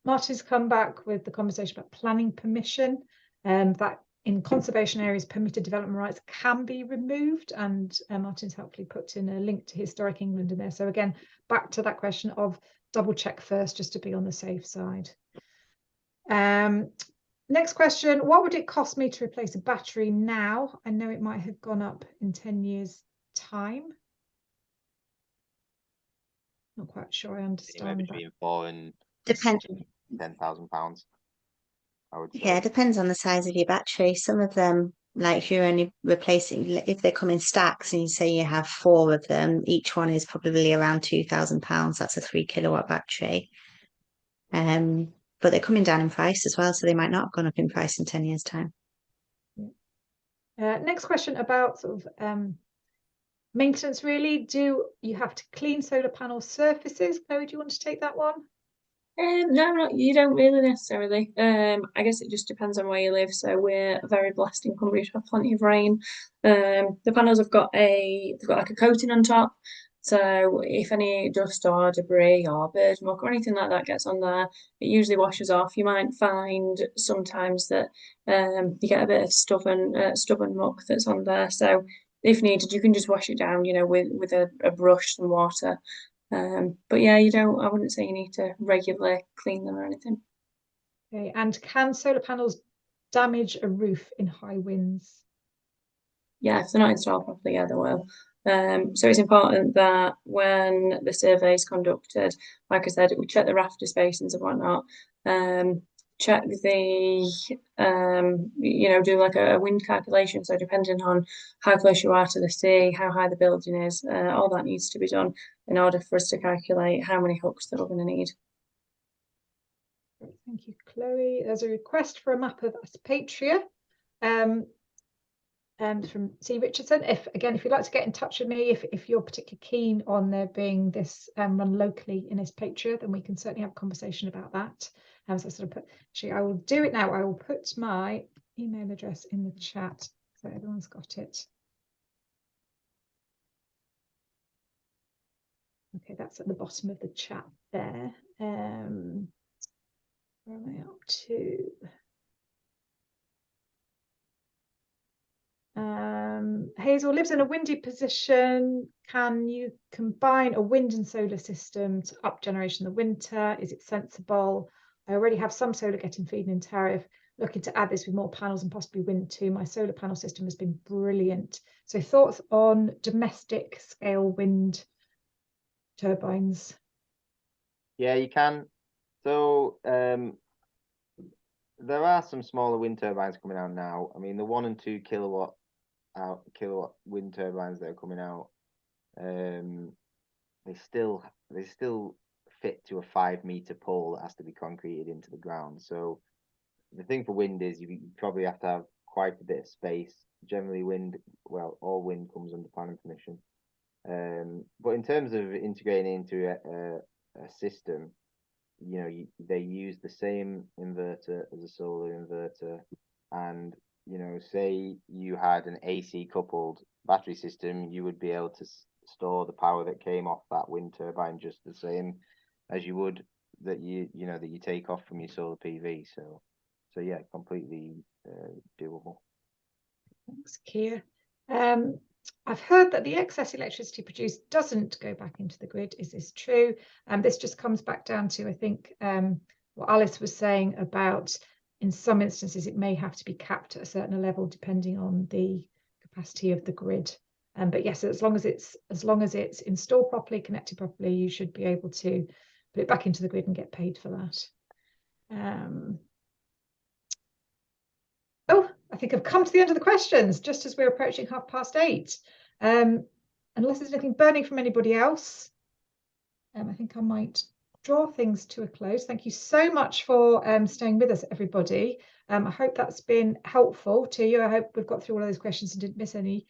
Martin's come back with the conversation about planning permission, that in conservation areas, permitted development rights can be removed, and Martin's helpfully put in a link to Historic England in there. So again, back to that question of double check first, just to be on the safe side. Next question, what would it cost me to replace a battery now? I know it might have gone up in 10 years' time. Not quite sure I understand. Between £4,000 and £10,000, I would say. Yeah, it depends on the size of your battery. Some of them, like if you're only replacing, if they come in stacks and you say you have 4 of them, each one is probably around £2,000. That's a 3 kilowatt battery. But they're coming down in price as well, so they might not have gone up in price in 10 years' time. Next question about sort of maintenance, really. Do you have to clean solar panel surfaces? Chloe, do you want to take that one? No, you don't really necessarily. I guess it just depends on where you live. So we're very blessed in Cumbria to have plenty of rain. The panels have got like a coating on top. So if any dust or debris or bird muck or anything like that gets on there, it usually washes off. You might find sometimes that you get a bit of stubborn muck that's on there. So if needed, you can just wash it down, with a brush and water. But yeah, I wouldn't say you need to regularly clean them or anything. Okay, and can solar panels damage a roof in high winds? Yeah, if they're not installed properly, yeah, they will. So it's important that when the survey is conducted, like I said, we check the rafter spacings and whatnot. Check the, do like a wind calculation. So depending on how close you are to the sea, how high the building is, all that needs to be done in order for us to calculate how many hooks that we're going to need. Thank you, Chloe. There's a request for a map of Aspatria from C. Richardson. If you'd like to get in touch with me, if you're particularly keen on there being this run locally in Aspatria, then we can certainly have a conversation about that. So I sort of put, actually, I will do it now. I will put my email address in the chat so everyone's got it. Okay, that's at the bottom of the chat there. Where am I up to? Hazel lives in a windy position. Can you combine a wind and solar system to up generation in the winter? Is it sensible? I already have some solar getting feed-in tariff. Looking to add this with more panels and possibly wind too. My solar panel system has been brilliant. So thoughts on domestic scale wind turbines? Yeah, you can. So there are some smaller wind turbines coming out now. I mean, the 1 and 2 kilowatt wind turbines that are coming out, they still fit to a 5-meter pole that has to be concreted into the ground. So the thing for wind is you probably have to have quite a bit of space. Generally, all wind comes under planning permission. But in terms of integrating into a system, they use the same inverter as a solar inverter, and say you had an AC coupled battery system, you would be able to store the power that came off that wind turbine just the same as you would that you take off from your solar PV. So yeah, completely doable. Thanks, Keir. I've heard that the excess electricity produced doesn't go back into the grid. Is this true? This just comes back down to, I think, what Alice was saying about, in some instances, it may have to be capped at a certain level depending on the capacity of the grid. But yes, as long as it's installed properly, connected properly, you should be able to put it back into the grid and get paid for that. Oh, I think I've come to the end of the questions, just as we're approaching 8:30. Unless there's anything burning from anybody else, I think I might draw things to a close. Thank you so much for staying with us, everybody. I hope that's been helpful to you. I hope we've got through all of those questions and didn't miss any.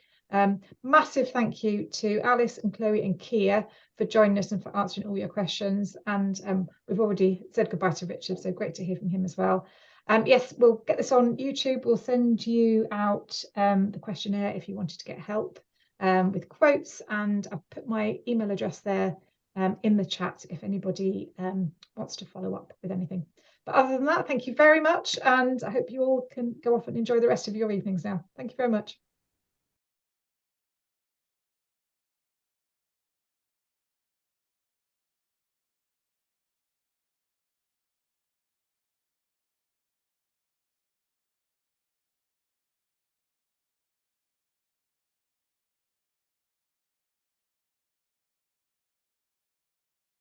Massive thank you to Alice and Chloe and Keir for joining us and for answering all your questions. And we've already said goodbye to Richard, so great to hear from him as well. Yes, we'll get this on YouTube. We'll send you out the questionnaire if you wanted to get help with quotes, and I've put my email address there in the chat if anybody wants to follow up with anything. But other than that, thank you very much, and I hope you all can go off and enjoy the rest of your evenings now. Thank you very much.